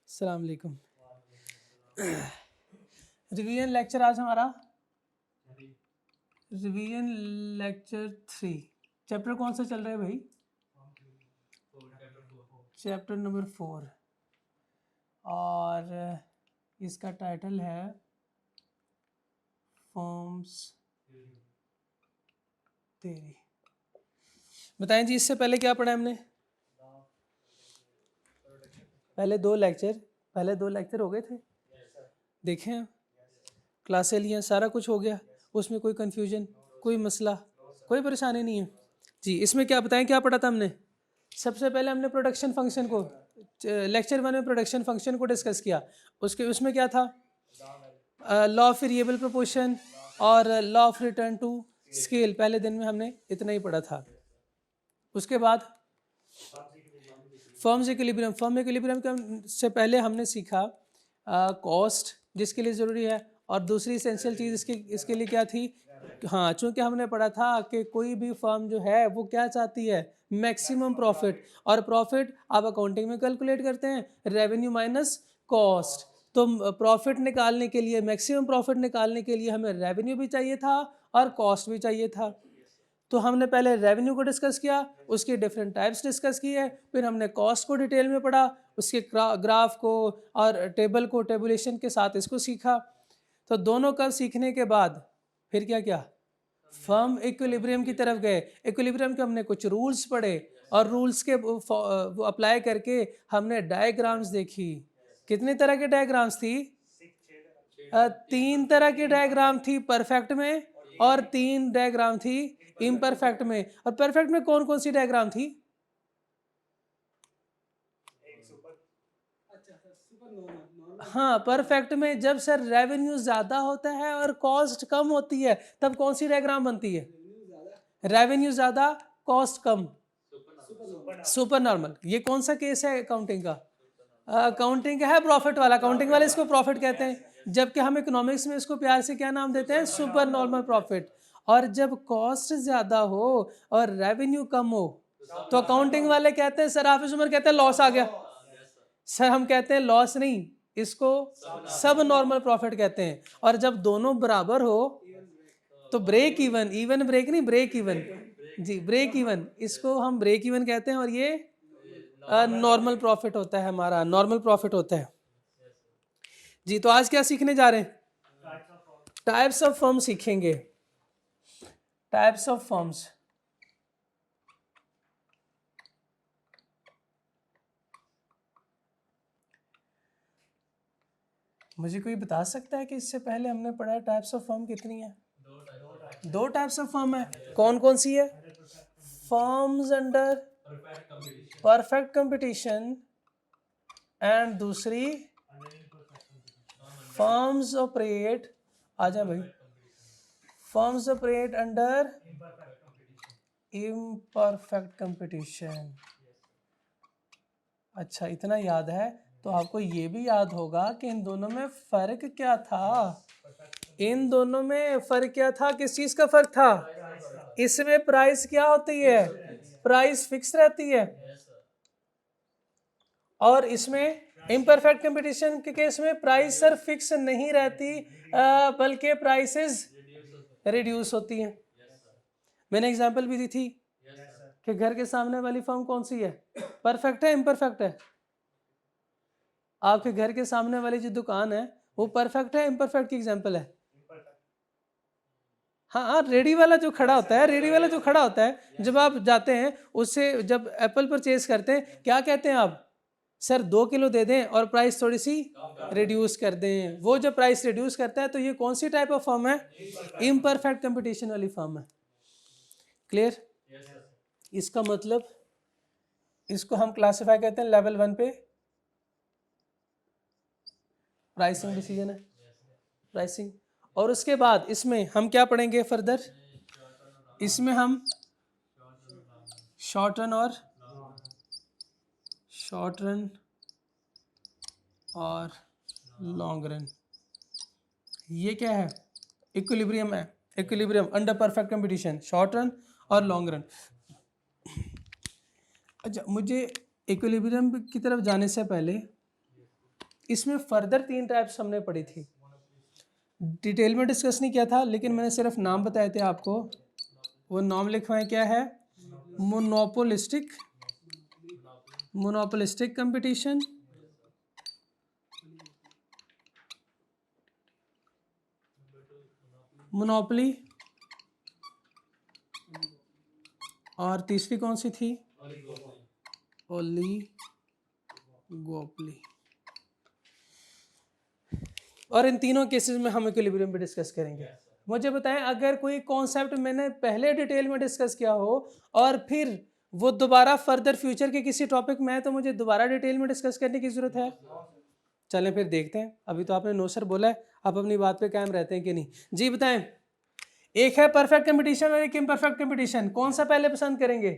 अस्सलाम वालेकुम। Revision lecture आज हमारा रिवीजन लेक्चर 3। चैप्टर कौन सा चल रहा है भाई? चैप्टर नंबर 4 और इसका टाइटल है फॉर्म्स थ्योरी। बताएं जी, इससे पहले क्या पढ़ा हमने? पहले दो लेक्चर हो गए थे, देखें क्लासें लिए, सारा कुछ हो गया, उसमें कोई कंफ्यूजन, कोई मसला, कोई परेशानी नहीं है जी। इसमें क्या बताएं, क्या पढ़ा था हमने? सबसे पहले हमने प्रोडक्शन फंक्शन को, लेक्चर 1 में प्रोडक्शन फंक्शन को डिस्कस किया। उसमें क्या था? लॉ ऑफ वेरिएबल प्रोपोर्शन और law of return to scale. पहले दिन में हमने इतना ही पढ़ा था। उसके बाद फर्म्स इक्विलिब्रियम से पहले हमने सीखा कॉस्ट, जिसके लिए ज़रूरी है, और दूसरी एसेंशियल चीज़ इसके लिए क्या थी? हाँ, चूंकि हमने पढ़ा था कि कोई भी फर्म जो है वो क्या चाहती है? Maximum profit. और प्रॉफिट आप अकाउंटिंग में कैलकुलेट करते हैं, रेवेन्यू माइनस कॉस्ट। तो प्रॉफिट निकालने के लिए, मैक्सिमम प्रॉफिट निकालने के लिए हमें रेवेन्यू भी चाहिए था और कॉस्ट भी चाहिए था। तो हमने पहले रेवेन्यू को डिस्कस किया, उसके डिफरेंट टाइप्स डिस्कस किए, फिर हमने कॉस्ट को डिटेल में पढ़ा, उसके ग्राफ को और टेबल को, टेबुलेशन के साथ इसको सीखा। तो दोनों का सीखने के बाद फिर क्या किया? फर्म इक्विलिब्रियम की तरफ गए। इक्विलिब्रियम के हमने कुछ रूल्स पढ़े और रूल्स के वो अप्लाई करके हमने डायग्राम्स देखी। कितने तरह के डायग्राम्स थी? 3 तरह की डायग्राम थी परफेक्ट में, और 3 डायग्राम थी इम्परफेक्ट में। और परफेक्ट में कौन कौन सी डायग्राम थी? हाँ, परफेक्ट में जब सर रेवेन्यू ज्यादा होता है और कॉस्ट कम होती है, तब कौन सी डायग्राम बनती है? रेवेन्यू ज्यादा, कॉस्ट कम, सुपर नॉर्मल। ये कौन सा केस है अकाउंटिंग का? अकाउंटिंग का है प्रॉफिट वाला। अकाउंटिंग वाले इसको प्रॉफिट कहते हैं, जबकि हम इकोनॉमिक्स में इसको प्यार से क्या नाम देते हैं? Super normal profit. और जब कॉस्ट ज्यादा हो और रेवेन्यू कम हो, तो अकाउंटिंग वाले कहते हैं, सर हाफिज उमर कहते हैं लॉस आ गया। सर हम कहते हैं लॉस नहीं, इसको सब नॉर्मल प्रॉफिट कहते हैं। और जब दोनों बराबर हो तो ब्रेक इवन, इवन ब्रेक नहीं, ब्रेक इवन जी, ब्रेक इवन, इसको हम ब्रेक इवन कहते हैं। और ये नॉर्मल प्रॉफिट होता है, हमारा नॉर्मल प्रॉफिट होता है जी। तो आज क्या सीखने जा रहे हैं? टाइप्स ऑफ फर्म सीखेंगे। Types of firms. मुझे कोई बता सकता है कि इससे पहले हमने पढ़ा टाइप्स ऑफ फर्म कितनी है? 2 टाइप्स ऑफ फर्म है। कौन कौन सी है? Firms under perfect competition and दूसरी फर्म्स ऑपरेट, आजा भाई, firms operate under imperfect competition. अच्छा, इतना याद है तो आपको ये भी याद होगा कि इन दोनों में फर्क क्या था? इन दोनों में फर्क क्या था? किस चीज का फर्क था? इसमें प्राइस क्या होती है? प्राइस फिक्स रहती है। और इसमें इम्परफेक्ट कंपटीशन के केस में प्राइस सर फिक्स नहीं रहती, बल्कि प्राइसेस रिड्यूस होती हैं। मैंने एग्जांपल भी दी थी कि घर के सामने वाली फर्म कौन सी है? परफेक्ट है, इम्परफेक्ट है? आपके घर के सामने वाली जो दुकान है वो परफेक्ट है, इम्परफेक्ट की एग्जांपल है? हाँ, रेडी वाला जो खड़ा होता है, रेडी वाला जो खड़ा होता है, जब आप जाते हैं उससे, जब एप्पल परचेज करते हैं, क्या कहते हैं आप? सर 2 किलो दे दें और प्राइस थोड़ी सी रिड्यूस कर दें। वो जब प्राइस रिड्यूस करता है तो ये कौन सी टाइप ऑफ फर्म है? इम्परफेक्ट कंपटीशन वाली फर्म है। क्लियर? इसका मतलब इसको हम क्लासिफाई करते हैं लेवल 1 पे प्राइसिंग डिसीजन है, प्राइसिंग। और उसके बाद इसमें हम क्या पढ़ेंगे फर्दर? इसमें हम शॉर्ट रन और लॉन्ग रन। ये क्या है? इक्विलिब्रियम है। Equilibrium under perfect competition, short run और लॉन्ग रन। अच्छा, मुझे इक्विलिब्रियम की तरफ जाने से पहले इसमें फर्दर 3 टाइप्स हमने पढ़ी थी, डिटेल में डिस्कस नहीं किया था, लेकिन मैंने सिर्फ नाम बताए थे आपको। वो नाम लिखवाए क्या है, मोनोपोलिस्टिक कंपटीशन, मोनोपोली, और तीसरी कौन सी थी, ओलिगोपोली। और इन तीनों केसेस में हम इक्विलिब्रियम पे डिस्कस करेंगे। मुझे बताएं, अगर कोई कॉन्सेप्ट मैंने पहले डिटेल में डिस्कस किया हो और फिर वो दोबारा फर्दर फ्यूचर के किसी टॉपिक में है, तो मुझे दोबारा डिटेल में डिस्कस करने की जरूरत है? चलें फिर देखते हैं। अभी तो आपने नो सर बोला है, आप अपनी बात पे कायम रहते हैं कि नहीं? जी बताएं, एक है परफेक्ट कंपटीशन और एक इम्परफेक्ट कंपटीशन, कौन सा पहले पसंद करेंगे?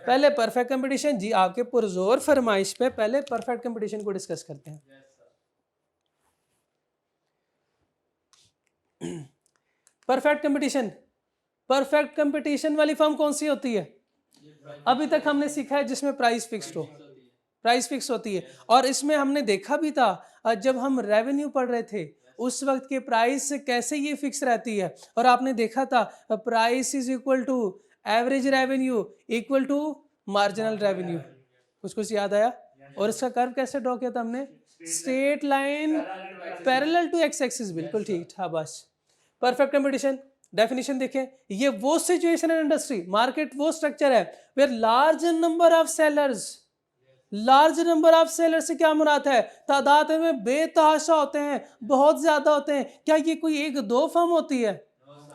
पहले परफेक्ट कंपटीशन। जी आपके पुरजोर फरमाइश पे पहले परफेक्ट कंपटीशन को डिस्कस करते हैं। परफेक्ट कंपटीशन, परफेक्ट कंपटीशन वाली फर्म कौन सी होती है? अभी तक हमने सीखा है जिसमें प्राइस फिक्स्ड हो, प्राइस फिक्स होती है। और इसमें हमने देखा भी था, जब हम रेवेन्यू पढ़ रहे थे उस वक्त के प्राइस कैसे ये फिक्स रहती है, और आपने देखा था price is equal to average revenue equal to marginal revenue. कुछ याद आया? और इसका कर्व कैसे ड्रॉ किया था हमने? Straight line parallel to x axis, बिल्कुल ठीक, शाबाश। परफेक्ट कंपटीशन डेफिनेशन देखें, ये वो सिचुएशन इन इंडस्ट्री, मार्केट वो स्ट्रक्चर है where large number of sellers, large number of seller से क्या मुराद है? तादाद में बेतहाशा होते हैं, बहुत ज्यादा होते हैं। क्या ये कोई एक दो फर्म होती है?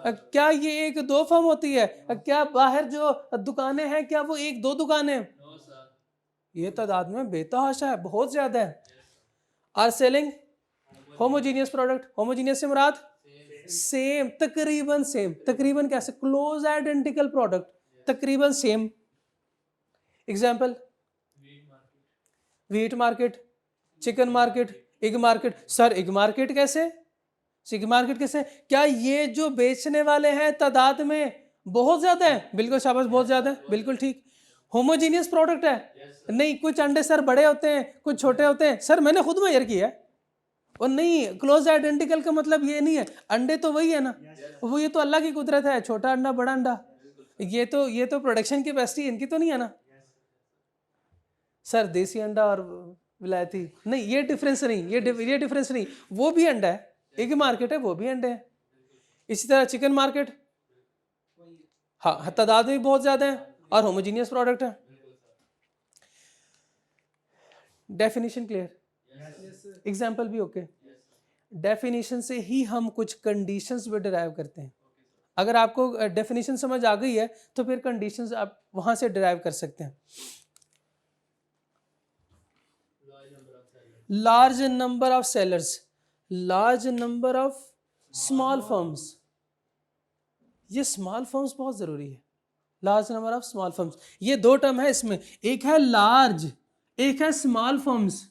क्या ये एक दो फर्म होती है? क्या बाहर जो दुकानें हैं क्या वो एक दो दुकानें? ये तादाद में बेतहाशा है, बहुत ज्यादा है। Are selling homogeneous product, homogeneous से मुराद सेम, तकरीबन सेम, तकरीबन कैसे? क्लोज आइडेंटिकल प्रोडक्ट, तकरीबन same. Example, wheat market, chicken market, egg market. Sir egg market कैसे? एग मार्केट कैसे? क्या ये जो बेचने वाले हैं तादाद में बहुत ज्यादा है? बिल्कुल शाबाश, बहुत ज्यादा है, बिल्कुल ठीक। होमोजीनियस प्रोडक्ट है? नहीं, कुछ अंडे सर बड़े होते हैं, कुछ छोटे होते हैं। सर मैंने खुद मेजर किया है। और नहीं, क्लोज आइडेंटिकल का मतलब ये नहीं है, अंडे तो वही है ना, वो ये तो अल्लाह की कुदरत है, छोटा अंडा बड़ा अंडा, ये तो प्रोडक्शन कैपेसिटी इनकी तो नहीं है ना। सर देसी अंडा और विलायती नहीं, ये डिफरेंस नहीं, ये डिफरेंस नहीं, वो भी अंडा है, एक मार्केट है, वो भी अंडे है। इसी तरह चिकन मार्केट, हाँ तादाद भी बहुत ज्यादा है और होमोजीनियस प्रोडक्ट है। Definition clear? एग्जाम्पल भी ओके। डेफिनेशन से ही हम कुछ कंडीशंस भी डिराइव करते हैं। अगर आपको डेफिनेशन समझ आ गई है तो फिर कंडीशंस आप वहां से डिराइव कर सकते हैं। Large number of sellers, large number of small firms, ये स्मॉल फर्म्स बहुत जरूरी है। Large number of small firms, ये दो टर्म है इसमें, एक है लार्ज, एक है स्मॉल फर्म्स।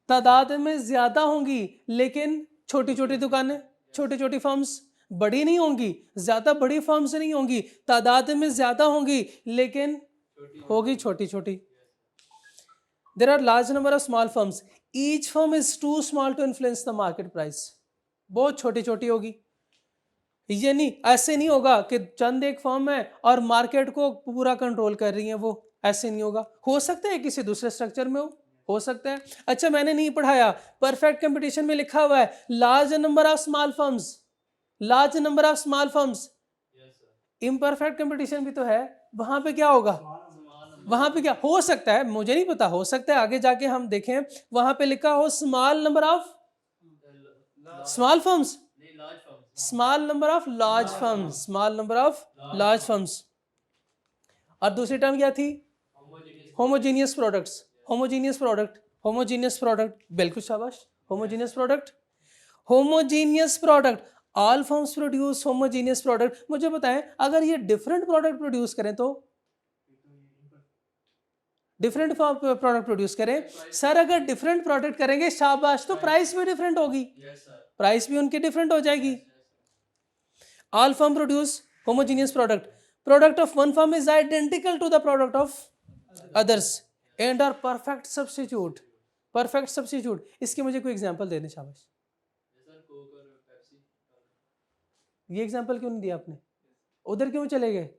तादाद में ज्यादा होंगी लेकिन छोटी छोटी दुकानें, छोटी छोटी फर्म्स, बड़ी नहीं होंगी, ज्यादा बड़ी फर्म्स नहीं होंगी, तादाद में ज्यादा होंगी लेकिन होगी छोटी छोटी। There are large number of small firms, each firm is too small to influence the market price. बहुत छोटी छोटी होगी, ये नहीं, ऐसे नहीं होगा कि चंद एक फर्म है और मार्केट को पूरा कंट्रोल कर रही है वो, ऐसे नहीं होगा। हो सकता है किसी दूसरे स्ट्रक्चर में हो सकता है। अच्छा मैंने नहीं पढ़ाया, परफेक्ट कंपटीशन में लिखा हुआ है large number of small firms, large number of small firms. Imperfect competition भी तो है, वहां पे क्या होगा? वहां पे क्या हो सकता है, मुझे नहीं पता, हो सकता है आगे जाके हम देखें वहां पे लिखा हो small number of small firms, small number of large firms, small number of large firms. और दूसरी टर्म क्या थी? Homogeneous products, homogeneous product, homogeneous product, बिल्कुल शाबाश, homogeneous product, homogeneous product. All firms produce homogeneous product. मुझे बताएं अगर ये डिफरेंट प्रोडक्ट प्रोड्यूस करें तो? डिफरेंट प्रोडक्ट प्रोड्यूस करें सर, अगर डिफरेंट प्रोडक्ट करेंगे शाबाश, तो प्राइस भी डिफरेंट होगी, प्राइस भी उनकी डिफरेंट हो जाएगी। All firm produce homogeneous product. Product of one firm is identical to the product of others and are perfect substitute. Perfect substitute, इसके मुझे कोई एग्जांपल दे दें शाबाश। ये एग्जांपल क्यों नहीं दिया आपने? उधर क्यों चले गए?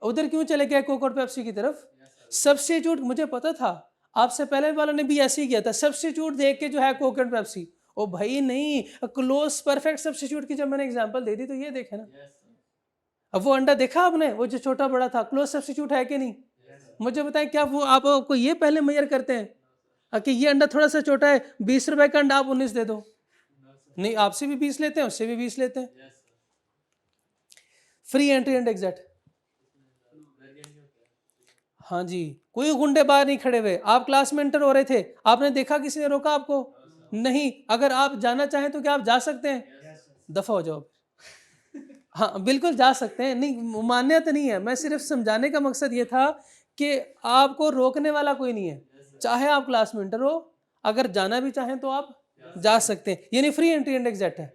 उधर क्यों चले गए कोक और पेप्सी की तरफ? सब्स्टिट्यूट मुझे पता था, आपसे पहले वालों ने भी ऐसे ही किया था, सब्स्टिट्यूट देख के जो है कोक एंड पेप्सी। ओ भाई नहीं, क्लोज परफेक्ट सब्स्टिट्यूट की जब मैंने एग्जांपल दे दी तो ये देखे ना। अब वो अंडा देखा आपने, वो जो छोटा बड़ा था, क्लोज सब्स्टिट्यूट है कि नहीं? मुझे बताएं, क्या वो आपको ये पहले मेजर करते हैं कि ये अंडा थोड़ा सा छोटा है, 20 रुपए का अंडा आप 19 दे दो? नहीं, आपसे भी 20 लेते हैं, उससे भी 20 लेते हैं। फ्री एंट्री एंड एग्जिट, हाँ जी, कोई गुंडे बाहर नहीं खड़े हुए, आप क्लास में एंटर हो रहे थे, आपने देखा किसी ने रोका आपको? नहीं। अगर आप जाना चाहें तो क्या आप जा सकते हैं? दफा हो जाओ। हाँ बिल्कुल जा सकते हैं, नहीं मान्यता नहीं है, मैं सिर्फ समझाने का मकसद ये था कि आपको रोकने वाला कोई नहीं है, चाहे आप क्लास में एंटर हो, अगर जाना भी चाहें तो आप जा सकते हैं, यानी फ्री एंट्री एंड एग्जिट है।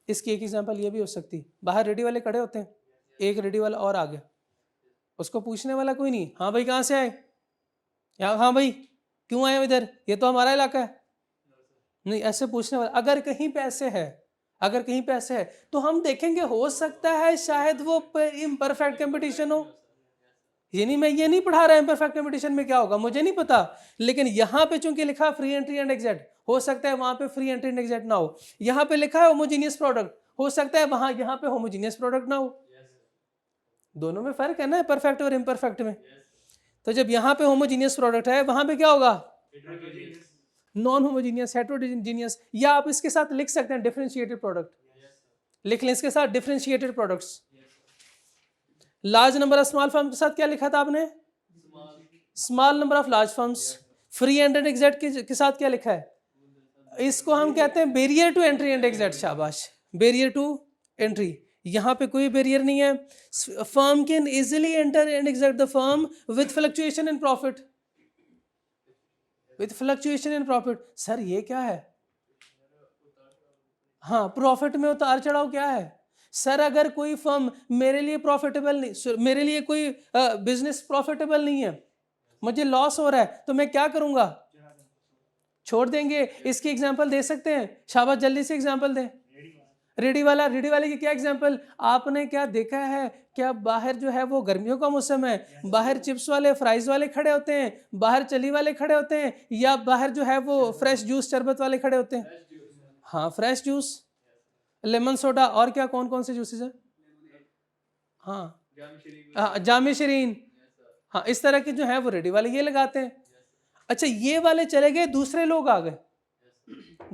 इसकी एक एग्जांपल ये भी हो सकती, बाहर रेडी वाले खड़े होते हैं, एक रेडी वाला और आ गया, उसको पूछने वाला कोई नहीं, हाँ भाई कहाँ से आए, या हाँ भाई क्यों आए इधर, ये तो हमारा इलाका है, नहीं ऐसे पूछने वाला। अगर कहीं पे ऐसे है, अगर कहीं पे ऐसे है तो हम देखेंगे, हो सकता है शायद वो इम्परफेक्ट कंपटीशन हो, ये नहीं, मैं ये नहीं पढ़ा रहा इम्परफेक्ट कंपटीशन में क्या होगा मुझे नहीं पता, लेकिन यहाँ पे चूंकि लिखा फ्री एंट्री एंड एग्जिट, हो सकता है वहां पे फ्री एंट्री एंड एग्जिट ना हो, यहाँ पे लिखा है होमोजीनियस प्रोडक्ट, हो सकता है वहां यहाँ पे होमोजीनियस प्रोडक्ट ना हो, दोनों में फर्क है ना, परफेक्ट और इम्परफेक्ट में। तो जब यहाँ पे होमोजीनियस प्रोडक्ट है, वहां पे क्या होगा? नॉन होमोजीनियस, हेटेरोजीनियस, या आप इसके साथ लिख सकते हैं डिफरेंशिएटेड प्रोडक्ट, लिख लें इसके साथ differentiated products. Large number of small firm के साथ क्या लिखा था आपने? Small number of large firms. Free and exit के साथ क्या लिखा है? इसको हम कहते हैं barrier to entry and exit, शाबाश, बैरियर टू एंट्री। यहाँ पे कोई बैरियर नहीं है, firm can easily enter and exit the firm with fluctuation in profit, with fluctuation in profit. Sir ये क्या है? हाँ, प्रॉफिट में उतार चढ़ाव क्या है? सर अगर कोई फर्म मेरे लिए प्रॉफिटेबल नहीं, मेरे लिए कोई बिजनेस प्रॉफिटेबल नहीं है, मुझे लॉस हो रहा है, तो मैं क्या करूंगा? छोड़ देंगे। इसकी एग्जांपल दे सकते हैं? शाबाश, जल्दी से एग्जांपल दें। रेडी वाला, रेडी वाले की क्या एग्जांपल? आपने क्या देखा है, क्या बाहर जो है वो गर्मियों का मौसम है, बाहर चिप्स वाले फ्राइज वाले खड़े होते हैं, बाहर चली वाले खड़े होते हैं, या बाहर जो है वो फ्रेश जूस शरबत वाले खड़े होते हैं? हाँ, फ्रेश जूस, लेमन सोडा, और क्या कौन कौन से जूसेस हैं? हाँ, जामी शरीन, हाँ, इस तरह के जो है वो रेडी वाले ये लगाते हैं। अच्छा, ये वाले चले गए, दूसरे लोग आ गए,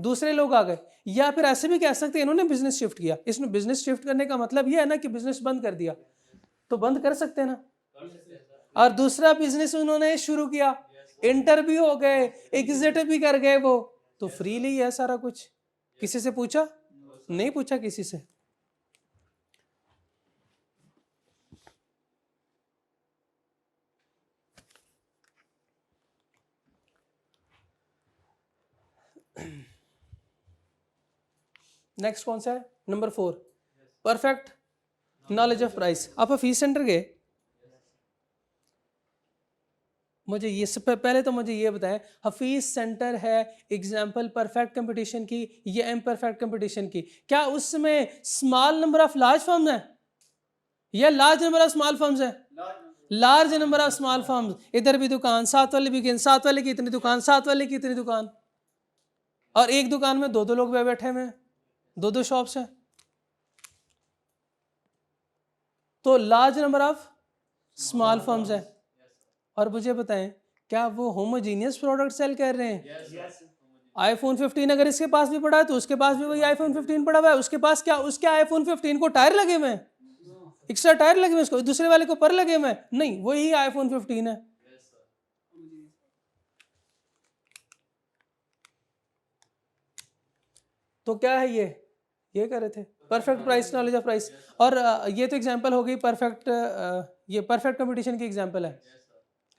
दूसरे लोग आ गए, या फिर ऐसे भी कह सकते हैं इन्होंने बिजनेस शिफ्ट किया। इसमें बिजनेस शिफ्ट करने का मतलब ये है ना कि बिजनेस बंद कर दिया, तो बंद कर सकते हैं ना, और दूसरा बिजनेस उन्होंने शुरू किया, इंटर भी हो गए, एग्जिट भी कर गए वो, तो फ्रीली है सारा कुछ। किसी से पूछा? नहीं पूछा किसी से। नेक्स्ट कौन सा है? Number 4, perfect knowledge of price. आप हफीज सेंटर गए? मुझे ये सब पहले तो मुझे ये बताएं, हफीज सेंटर है एग्जाम्पल परफेक्ट कंपटीशन की या इम्परफेक्ट कंपटीशन की? क्या उसमें small number of large firms हैं या large number of small firms हैं? Large number of small firms. इधर भी दुकान, साथ वाले भी, साथ वाले की इतनी दुकान, साथ वाले की इतनी दुकान, और एक दुकान में दो दो लोग बैठे हुए हैं, दो दो शॉप्स हैं, तो large number of small firms है। और मुझे बताएं, क्या वो होमोजीनियस प्रोडक्ट सेल कर रहे हैं? आईफोन 15 अगर इसके पास भी पड़ा है तो उसके पास भी वही आईफोन 15 पड़ा हुआ है, उसके पास क्या, उसके आईफोन 15 को टायर लगे हुए हैं, एक्स्ट्रा टायर लगे हुए, उसको दूसरे वाले को पर लगे हुए हैं? नहीं, वही आईफोन 15 है। तो क्या है ये कर रहे थे perfect price knowledge of price. और ये तो एग्जांपल हो गई परफेक्ट, ये परफेक्ट कंपटीशन की एग्जांपल है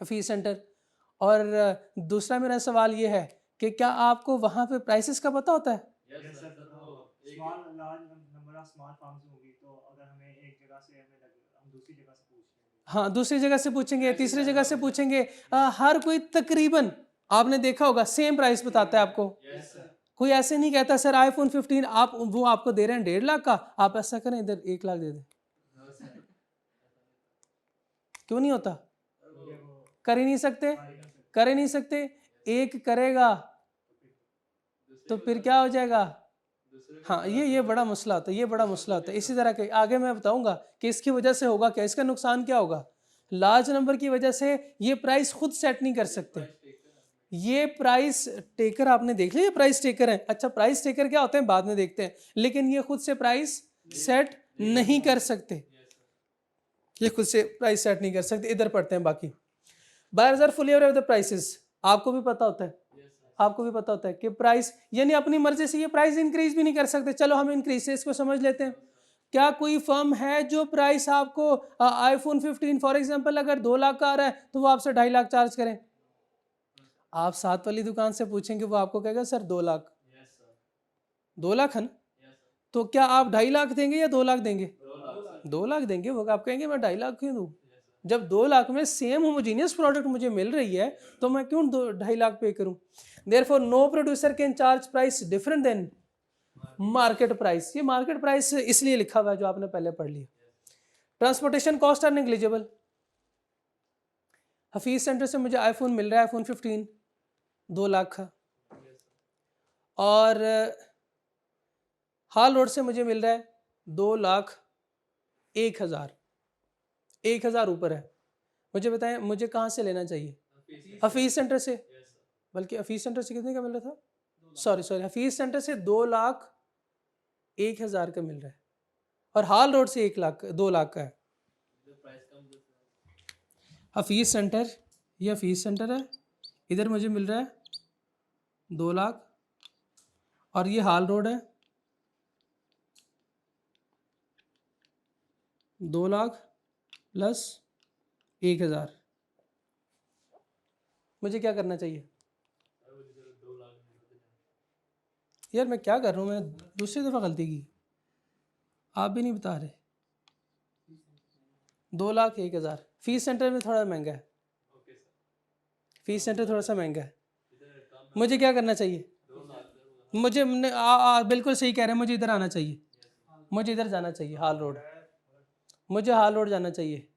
फीस सेंटर। और दूसरा मेरा सवाल ये है कि क्या आपको वहां पे प्राइसेस का पता होता है? Small large number of small farms होंगी, तो अगर हमें एक जगह से हमें लगे, हम दूसरी जगह से पूछ लेंगे। हाँ, दूसरी जगह से पूछेंगे, तीसरी जगह से पूछेंगे, हर कोई तकरीबन आपने देखा होगा सेम प्राइस बताता है आपको। कोई ऐसे नहीं कहता सर आईफोन 15 आप वो आपको दे रहे हैं 1.5 लाख का, आप ऐसा करें इधर 1 लाख दे दें। क्यों नहीं होता? कर ही नहीं सकते, कर ही नहीं सकते। एक करेगा तो फिर क्या हो जाएगा? हाँ, ये बड़ा मसला होता है, ये बड़ा मसला होता है। इसी तरह के आगे मैं बताऊंगा कि इसकी वजह से होगा क्या, इसका नुकसान क्या होगा। लार्ज नंबर की वजह से ये प्राइस खुद सेट नहीं कर सकते। ये प्राइस टेकर आपने देख लिया, प्राइस टेकर है। अच्छा, प्राइस टेकर क्या होते हैं बाद में देखते हैं, लेकिन ये खुद से प्राइस सेट नहीं कर सकते। ये खुद से प्राइस सेट नहीं कर सकते। इधर पढ़ते हैं बाकी। Buyers are fully aware of the prices. आपको भी पता होता है, आपको भी पता होता है कि प्राइस यानी अपनी मर्जी से ये प्राइस इंक्रीज भी नहीं कर सकते। चलो हम इंक्रीजेस को समझ लेते हैं। क्या कोई फर्म है जो प्राइस आपको आईफोन 15 फॉर एग्जांपल अगर 2 लाख का आ रहा है तो वो आपसे 2.5 लाख चार्ज करें? आप साथ वाली दुकान से पूछेंगे, वो आपको कहेगा सर 2 लाख। 2 लाख है ना? तो क्या आप 2.5 लाख देंगे या 2 लाख देंगे? 2 लाख देंगे। वो आप कहेंगे मैं 2.5 लाख क्यों दूं? जब 2 लाख में सेम होमोजीनियस प्रोडक्ट मुझे मिल रही है तो मैं क्यों 2.5 लाख पे करूं? Therefore, no producer can charge price different than market price. ये मार्केट प्राइस इसलिए लिखा हुआ है जो आपने पहले पढ़ लिया। Transportation cost are negligible. Hafeez centre से मुझे आईफोन मिल रहा है, आईफोन 15 2 लाख का, और हाल रोड से मुझे मिल रहा है 2,01,000। 1,000 ऊपर है। मुझे बताएं मुझे कहाँ से लेना चाहिए? हफीज सेंटर से। बल्कि हफीज सेंटर से कितने का मिल रहा था? सॉरी, हफीज सेंटर से 2,01,000 का मिल रहा है, और हाल रोड से 2 लाख का है। हफीज सेंटर, ये हफीज सेंटर है, इधर मुझे मिल रहा है 2 लाख, और ये हाल रोड है 2 लाख प्लस 1,000। मुझे क्या करना चाहिए? यार मैं क्या कर रहा हूँ, मैं दूसरी दफ़ा गलती की, आप भी नहीं बता रहे। 2,01,000। फीस सेंटर में थोड़ा महंगा है, फीस सेंटर थोड़ा सा महंगा है। मुझे क्या करना चाहिए? मुझे बिल्कुल सही कह रहे हैं, मुझे इधर आना चाहिए, मुझे इधर जाना चाहिए, हाल रोड। मुझे हाल रोड जाना चाहिए।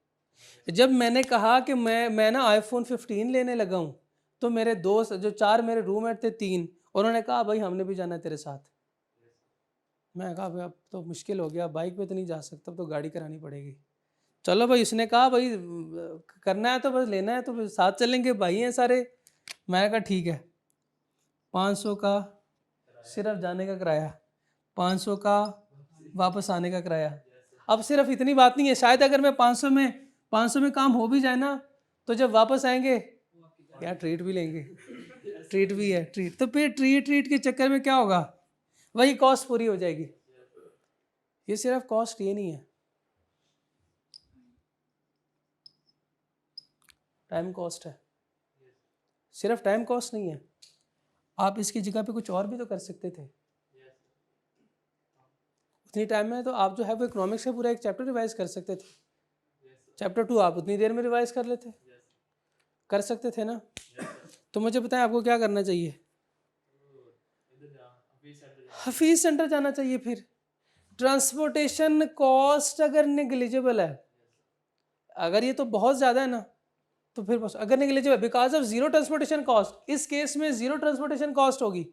जब मैंने कहा कि मैं ना आईफोन 15 लेने लगा हूँ, तो मेरे दोस्त जो 4 मेरे रूममेट थे 3, उन्होंने कहा भाई हमने भी जाना है तेरे साथ। मैं कहा भाई अब तो मुश्किल हो गया, बाइक पे तो नहीं जा सकता, अब तो गाड़ी करानी पड़ेगी। चलो भाई, उसने कहा भाई करना है तो बस लेना है तो साथ चलेंगे, भाई हैं सारे। मैंने कहा ठीक है। 500 का सिर्फ जाने का किराया, 500 का वापस आने का किराया। अब सिर्फ इतनी बात नहीं है, शायद अगर मैं 500 में काम हो भी जाए ना, तो जब वापस आएंगे यार ट्रीट भी लेंगे, ट्रीट भी है ट्रीट, तो फिर ट्रीट के चक्कर में क्या होगा, वही कॉस्ट पूरी हो जाएगी। ये सिर्फ कॉस्ट ये नहीं है, टाइम कॉस्ट है। सिर्फ टाइम कॉस्ट नहीं है, आप इसकी जगह पे कुछ और भी तो कर सकते थे। उतनी टाइम में तो आप जो है वो इकोनॉमिक्स का पूरा एक चैप्टर रिवाइज कर सकते थे। चैप्टर 2 आप उतनी देर में रिवाइज कर लेते, कर सकते थे ना। तो मुझे बताएं आपको क्या करना चाहिए? हफीज सेंटर जाना चाहिए। फिर ट्रांसपोर्टेशन कॉस्ट अगर नेग्लिजिबल है, अगर ये तो बहुत ज़्यादा है ना, तो फिर बस अगर negligible because of zero transportation cost, इस केस में जीरो ट्रांसपोर्टेशन कॉस्ट होगी।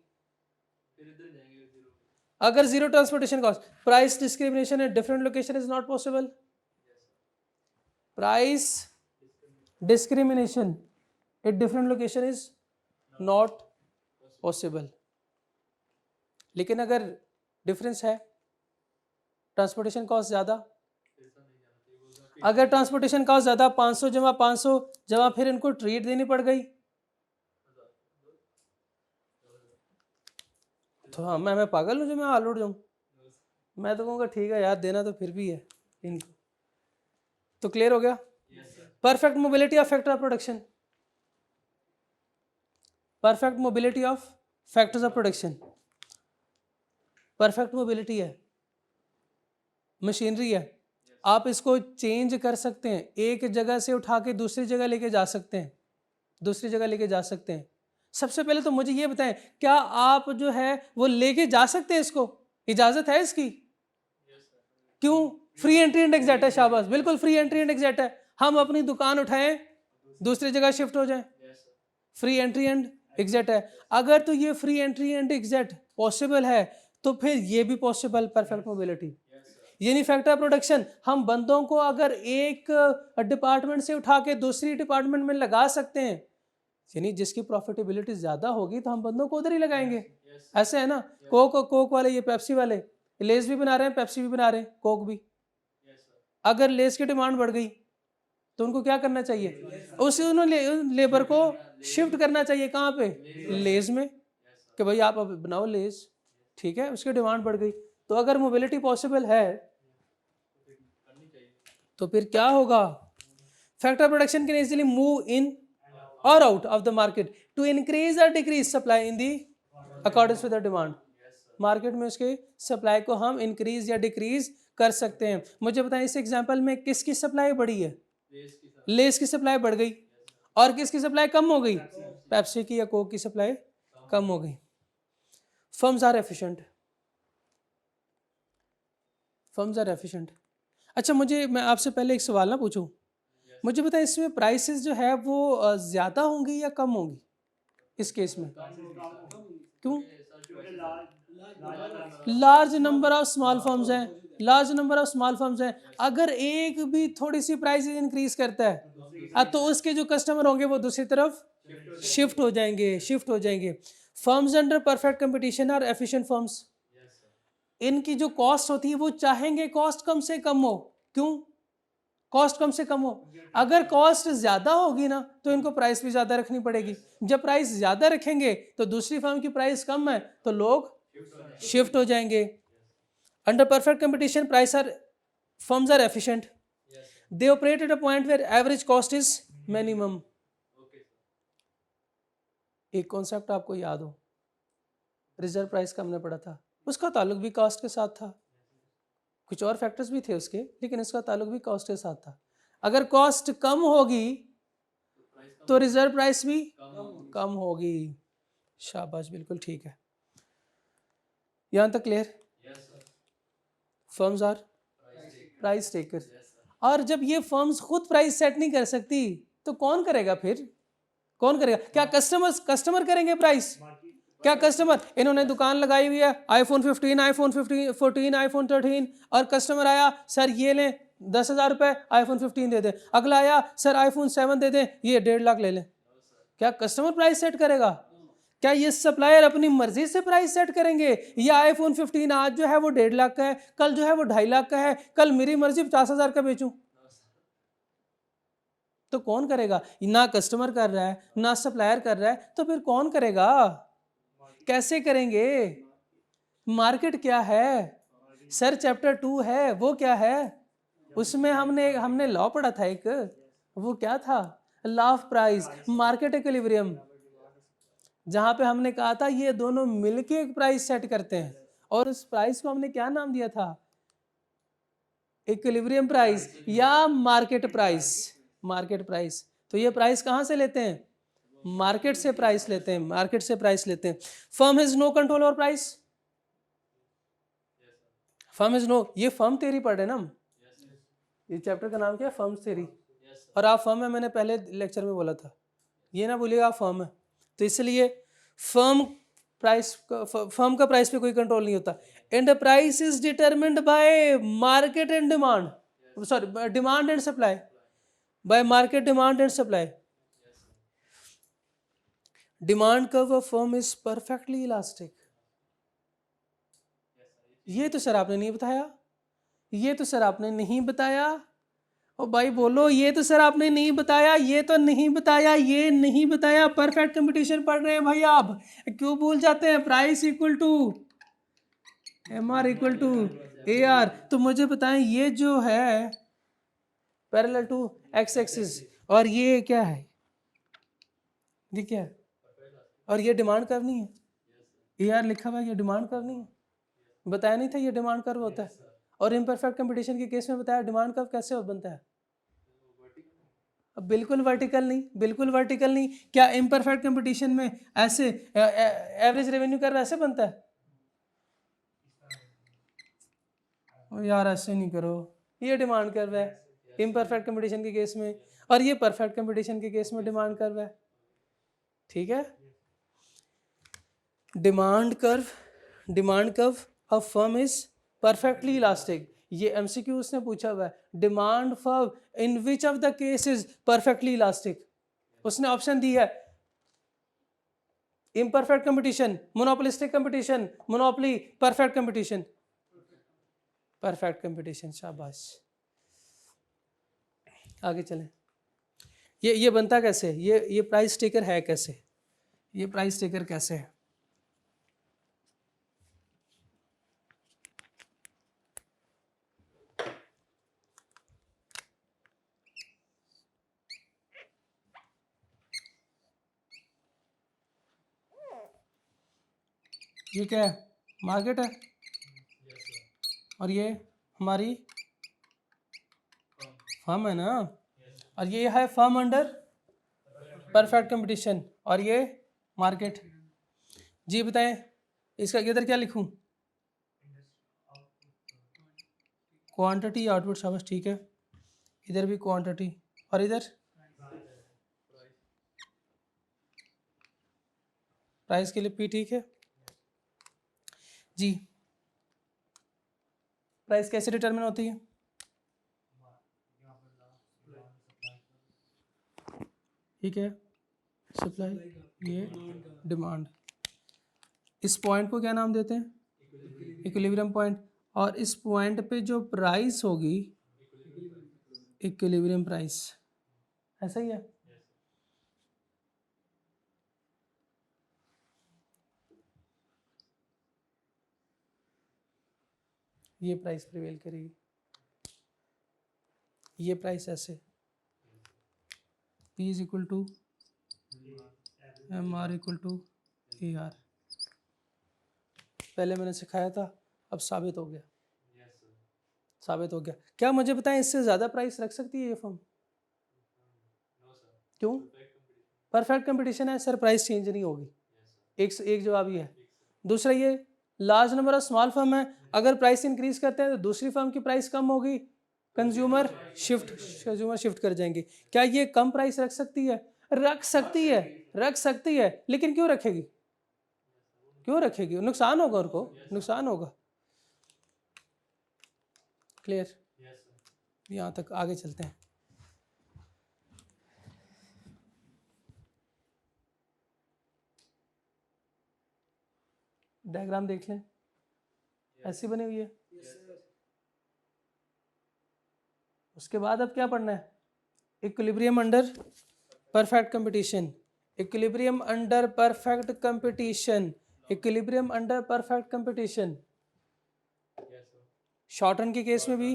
अगर zero transportation cost, price discrimination at different location is not possible. Price discrimination at different location is not possible. लेकिन अगर डिफरेंस है, ट्रांसपोर्टेशन कॉस्ट ज़्यादा, अगर transportation cost ज़्यादा, 500 जमा 500 जमा फिर इनको ट्रीट देनी पड़ गई, तो हाँ मैं पागल हूँ जो मैं हाल उड़ जाऊँ? मैं तो कहूँगा ठीक है यार, देना तो फिर भी है इनको। तो क्लियर हो गया? Perfect mobility of factor of production, perfect mobility of factors of production. Perfect mobility है, मशीनरी है, आप इसको चेंज कर सकते हैं, एक जगह से उठा के दूसरी जगह लेके जा सकते हैं, दूसरी जगह लेके जा सकते हैं। सबसे पहले तो मुझे ये बताएं, क्या आप जो है वो लेके जा सकते हैं इसको? इजाजत है इसकी? क्यों? फ्री एंट्री एंड एग्जिट है, शाबाश, बिल्कुल फ्री एंट्री एंड एग्जिट है। हम अपनी दुकान उठाएं, दूसरी जगह शिफ्ट हो जाएं, फ्री एंट्री एंड एग्जिट है। अगर तो ये free entry and exit possible है तो फिर ये भी पॉसिबल, परफेक्ट मोबिलिटी। यानी फैक्टर प्रोडक्शन, हम बंदों को अगर एक डिपार्टमेंट से उठा के दूसरी डिपार्टमेंट में लगा सकते हैं, यानी जिसकी प्रॉफिटेबिलिटी ज्यादा होगी तो हम बंदों को उधर ही लगाएंगे। ऐसे है ना, कोक वाले, ये पेप्सी वाले, लेस भी बना रहे हैं, पेप्सी भी बना रहे हैं, कोक भी। अगर लेस की डिमांड बढ़ गई तो उनको क्या करना चाहिए? उस लेबर को शिफ्ट करना चाहिए, कहाँ पे? लेस में, कि भाई आप अब बनाओ लेस, ठीक है, उसकी डिमांड बढ़ गई। तो अगर मोबिलिटी पॉसिबल है तो फिर क्या होगा? Factor production can easily move in or out of the market to increase or decrease supply in the according to the demand. Market में उसके सप्लाई को हम इंक्रीज या डिक्रीज कर सकते हैं। मुझे बताएं, इस एग्जांपल में किसकी सप्लाई बढ़ी है? लेस की सप्लाई बढ़ गई। और किसकी सप्लाई कम हो गई? पेप्सी की या कोक की सप्लाई कम हो गई। Firms are efficient, firms are efficient. अच्छा, मैं आपसे पहले एक सवाल ना पूछूं, मुझे बताएं इसमें प्राइसेस जो है वो ज़्यादा होंगी या कम होंगी इस केस में? क्यों? Large number of small firms हैं, large number of small firms हैं। अगर एक भी थोड़ी सी प्राइस इंक्रीज करता है तो उसके जो कस्टमर होंगे वो दूसरी तरफ शिफ्ट हो जाएंगे, शिफ्ट हो जाएंगे। फर्म्स अंडर परफेक्ट कंपटीशन और एफिशिएंट फर्म्स, इनकी जो कॉस्ट होती है वो चाहेंगे कॉस्ट कम से कम हो। क्यों? कॉस्ट कम से कम हो। अगर कॉस्ट ज्यादा होगी ना तो इनको प्राइस भी ज्यादा रखनी पड़ेगी। जब प्राइस ज्यादा रखेंगे तो दूसरी फर्म की प्राइस कम है तो लोग शिफ्ट हो जाएंगे। Under perfect competition price are firms are efficient, they operate at a point where average cost is minimum. एक कॉन्सेप्ट आपको याद हो, रिजर्व प्राइस का हमने पढ़ा था, उसका ताल्लुक भी कॉस्ट के साथ था, कुछ और फैक्टर्स भी थे उसके, लेकिन इसका ताल्लुक भी कॉस्ट के साथ था। अगर कॉस्ट कम होगी तो रिजर्व प्राइस भी कम होगी। शाबाश, बिल्कुल ठीक है। यहां तक clear? Firms are price taker. और जब ये फर्म्स खुद प्राइस सेट नहीं कर सकती तो कौन करेगा फिर? कौन करेगा? क्या कस्टमर करेंगे प्राइस? क्या कस्टमर? इन्होंने दुकान लगाई हुई है, आईफोन 15, आईफोन 14, आईफोन 13, और कस्टमर आया, सर ये लें 10,000 रुपये, आईफोन 15 दे दें। अगला आया, सर आईफोन 7 दे दें, ये 1.5 लाख ले लें। क्या कस्टमर प्राइस सेट करेगा? क्या ये सप्लायर अपनी मर्जी से प्राइस सेट करेंगे? या आईफोन 15 आज जो है वो 1.5 लाख का है, कल जो है वो 2.5 लाख का है, कल मेरी मर्जी 50,000 का बेचूं? तो कौन करेगा? ना कस्टमर कर रहा है, ना सप्लायर कर रहा है, तो फिर कौन करेगा? कैसे करेंगे? मार्केट क्या है सर? चैप्टर 2 है, वो क्या है? उसमें हमने लॉ पढ़ा था एक, वो क्या था? Law of price, market equilibrium, जहां पे हमने कहा था ये दोनों मिलके एक प्राइस सेट करते हैं, और उस प्राइस को हमने क्या नाम दिया था? इक्विलिब्रियम प्राइस या मार्केट प्राइस। Market price. तो ये प्राइस कहां से लेते हैं? मार्केट से प्राइस लेते हैं, मार्केट से प्राइस लेते हैं। Firm has no control over price. Firm has no, ये फर्म थ्योरी पढ़ रहे हैं ना हम, ये चैप्टर का नाम क्या है? Firm theory. और आप फर्म है, मैंने पहले लेक्चर में बोला था, ये ना बोलिएगा आप फर्म है। तो इसलिए फर्म का प्राइस पे कोई कंट्रोल नहीं होता। And the price is determined bye market and demand, sorry demand and supply, bye market demand and supply. Demand curve of firm is perfectly elastic. ये तो सर आपने नहीं बताया, ये तो सर आपने नहीं बताया। ओ भाई बोलो, ये तो सर आपने नहीं बताया, ये तो नहीं बताया, ये नहीं बताया। परफेक्ट कंपटीशन पढ़ रहे हैं भाई आप, क्यों भूल जाते हैं? Price equal to MR equal to AR। तो मुझे बताएं, ये जो है पैरेलल टू एक्स एक्सिस, और ये क्या है? ये क्या है? और ये डिमांड कर्व नहीं है? AR लिखा हुआ है, ये डिमांड कर्व नहीं है? बताया नहीं था ये डिमांड कर्व होता है? और इम्परफेक्ट कंपटीशन के केस में बताया डिमांड कर्व कैसे बनता है? बिल्कुल वर्टिकल नहीं, बिल्कुल वर्टिकल नहीं। क्या इम्परफेक्ट कंपटीशन में ऐसे एवरेज रेवेन्यू कर्व ऐसे बनता है? ओ यार ऐसे नहीं करो, ये डिमांड कर्व है इम्परफेक्ट कंपटीशन के केस में, और ये परफेक्ट कंपटीशन के केस में डिमांड कर्व है। ठीक है, demand curve of firm is perfectly elastic. ये एमसीक्यू उसने पूछा हुआ है, demand firm in which of the case is perfectly elastic. उसने ऑप्शन दी है imperfect competition, monopolistic competition, monopoly, perfect competition. Perfect competition, शाबाश। आगे चलें। ये बनता कैसे? ये प्राइस टेकर है कैसे? ये प्राइस टेकर कैसे है? ये क्या है? मार्केट है, और ये हमारी फर्म है ना, और ये है फर्म अंडर परफेक्ट कंपटीशन, और ये मार्केट। जी बताएं, इसका इधर क्या लिखूं? क्वांटिटी आउटपुट, शाबाश, ठीक है। इधर भी क्वांटिटी, और इधर प्राइस के लिए पी, ठीक है जी। प्राइस कैसे डिटरमिन होती है? ठीक है, सप्लाई, ये डिमांड। इस पॉइंट को क्या नाम देते हैं? Equilibrium point. और इस पॉइंट पे जो प्राइस होगी, इक्विलिब्रियम प्राइस, ऐसा ही है। ये प्राइस प्रिवेल करेगी, ये प्राइस ऐसे, P is equal to M R equal to A R. पहले मैंने सिखाया था, अब साबित हो गया। साबित हो गया। क्या मुझे बताएं, इससे ज़्यादा प्राइस रख सकती है ये फर्म? क्यों? परफेक्ट कंपटीशन है सर, प्राइस चेंज नहीं होगी। एक जवाब ये है। दूसरा, ये large number of small firm है, अगर प्राइस इंक्रीज करते हैं तो दूसरी फर्म की प्राइस कम होगी, कंज्यूमर शिफ्ट कर जाएंगे। क्या ये कम प्राइस रख सकती है? रख सकती है, लेकिन क्यों रखेगी? नुकसान होगा उनको, नुकसान होगा। क्लियर? यहाँ तक, आगे चलते हैं। डायग्राम देख लें, ऐसी बनी हुई है। उसके बाद अब क्या पढ़ना है? Equilibrium under perfect competition, equilibrium under perfect competition, equilibrium under perfect competition. Short run के केस में भी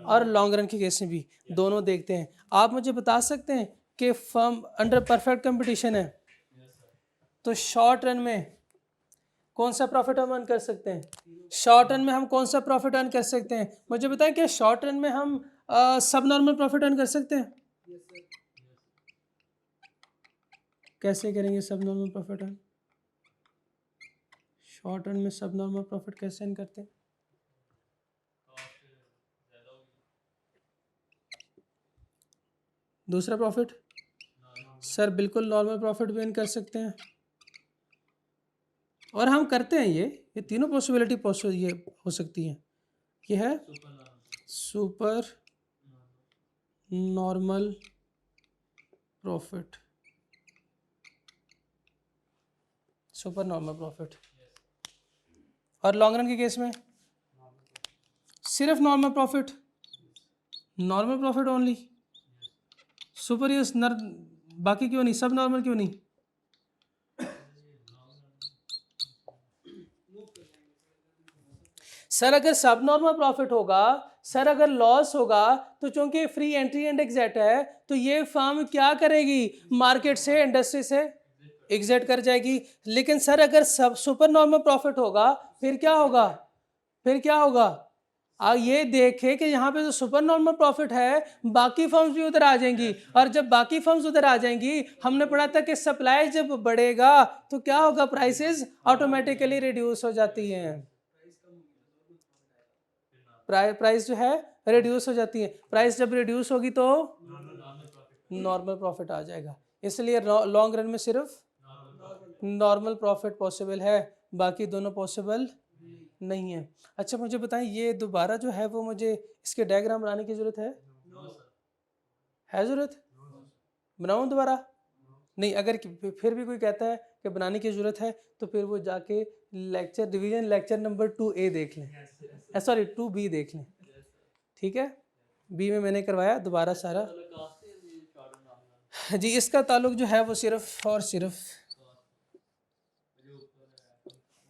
और लॉन्ग रन के केस में भी, दोनों देखते हैं। आप मुझे बता सकते हैं कि फर्म अंडर परफेक्ट कंपटीशन है तो शॉर्ट रन में कौन सा प्रॉफिट हम अर्न कर सकते हैं? शॉर्ट रन में हम कौन सा प्रॉफिट अर्न कर सकते हैं? मुझे बताएं, क्या शॉर्ट रन में हम सब नॉर्मल प्रॉफिट अर्न कर सकते हैं? कैसे करेंगे सब normal profit earn? Short run में सब नॉर्मल प्रॉफिट कैसे अर्न करते हैं? दूसरा प्रॉफिट सर, बिल्कुल नॉर्मल प्रॉफिट भी अर्न कर सकते हैं, और हम करते हैं। ये तीनों पॉसिबिलिटी ये हो सकती हैं। ये है super normal profit, super normal profit. और लॉन्ग रन के केस में सिर्फ normal profit only, super use बाकी क्यों नहीं? सब नॉर्मल क्यों नहीं? सर अगर सब नॉर्मल प्रॉफिट होगा, सर अगर लॉस होगा, तो चूंकि फ्री एंट्री एंड एग्जिट है, तो ये फर्म क्या करेगी? मार्केट से, इंडस्ट्री से एग्जिट कर जाएगी। लेकिन सर अगर सब सुपर नॉर्मल प्रॉफिट होगा, फिर क्या होगा? ये देखे कि यहाँ पे जो सुपर नॉर्मल प्रॉफिट है बाकी फर्म्स भी उधर आ जाएंगी, और जब बाकी फर्म्स उधर आ जाएंगी, हमने पढ़ा था कि सप्लाई जब बढ़ेगा तो क्या होगा, प्राइसेस ऑटोमेटिकली रिड्यूस हो जाती हैं, प्राइस जो है रिड्यूस हो जाती है। प्राइस जब रिड्यूस होगी तो नॉर्मल प्रॉफिट आ जाएगा, इसलिए लॉन्ग रन में सिर्फ नॉर्मल प्रॉफिट पॉसिबल है, बाकी दोनों पॉसिबल नहीं है। अच्छा मुझे बताएं, ये दोबारा जो है वो मुझे इसके डायग्राम बनाने की जरूरत है जरूरत बनाऊं दोबारा? नहीं, अगर फिर भी कोई कहता है कि बनाने की जरूरत है तो फिर वो जाके lecture revision lecture number 2A देख लें, सॉरी 2B देख लें, ठीक है। बी में मैंने करवाया दोबारा सारा जी। इसका ताल्लुक जो है वो सिर्फ और सिर्फ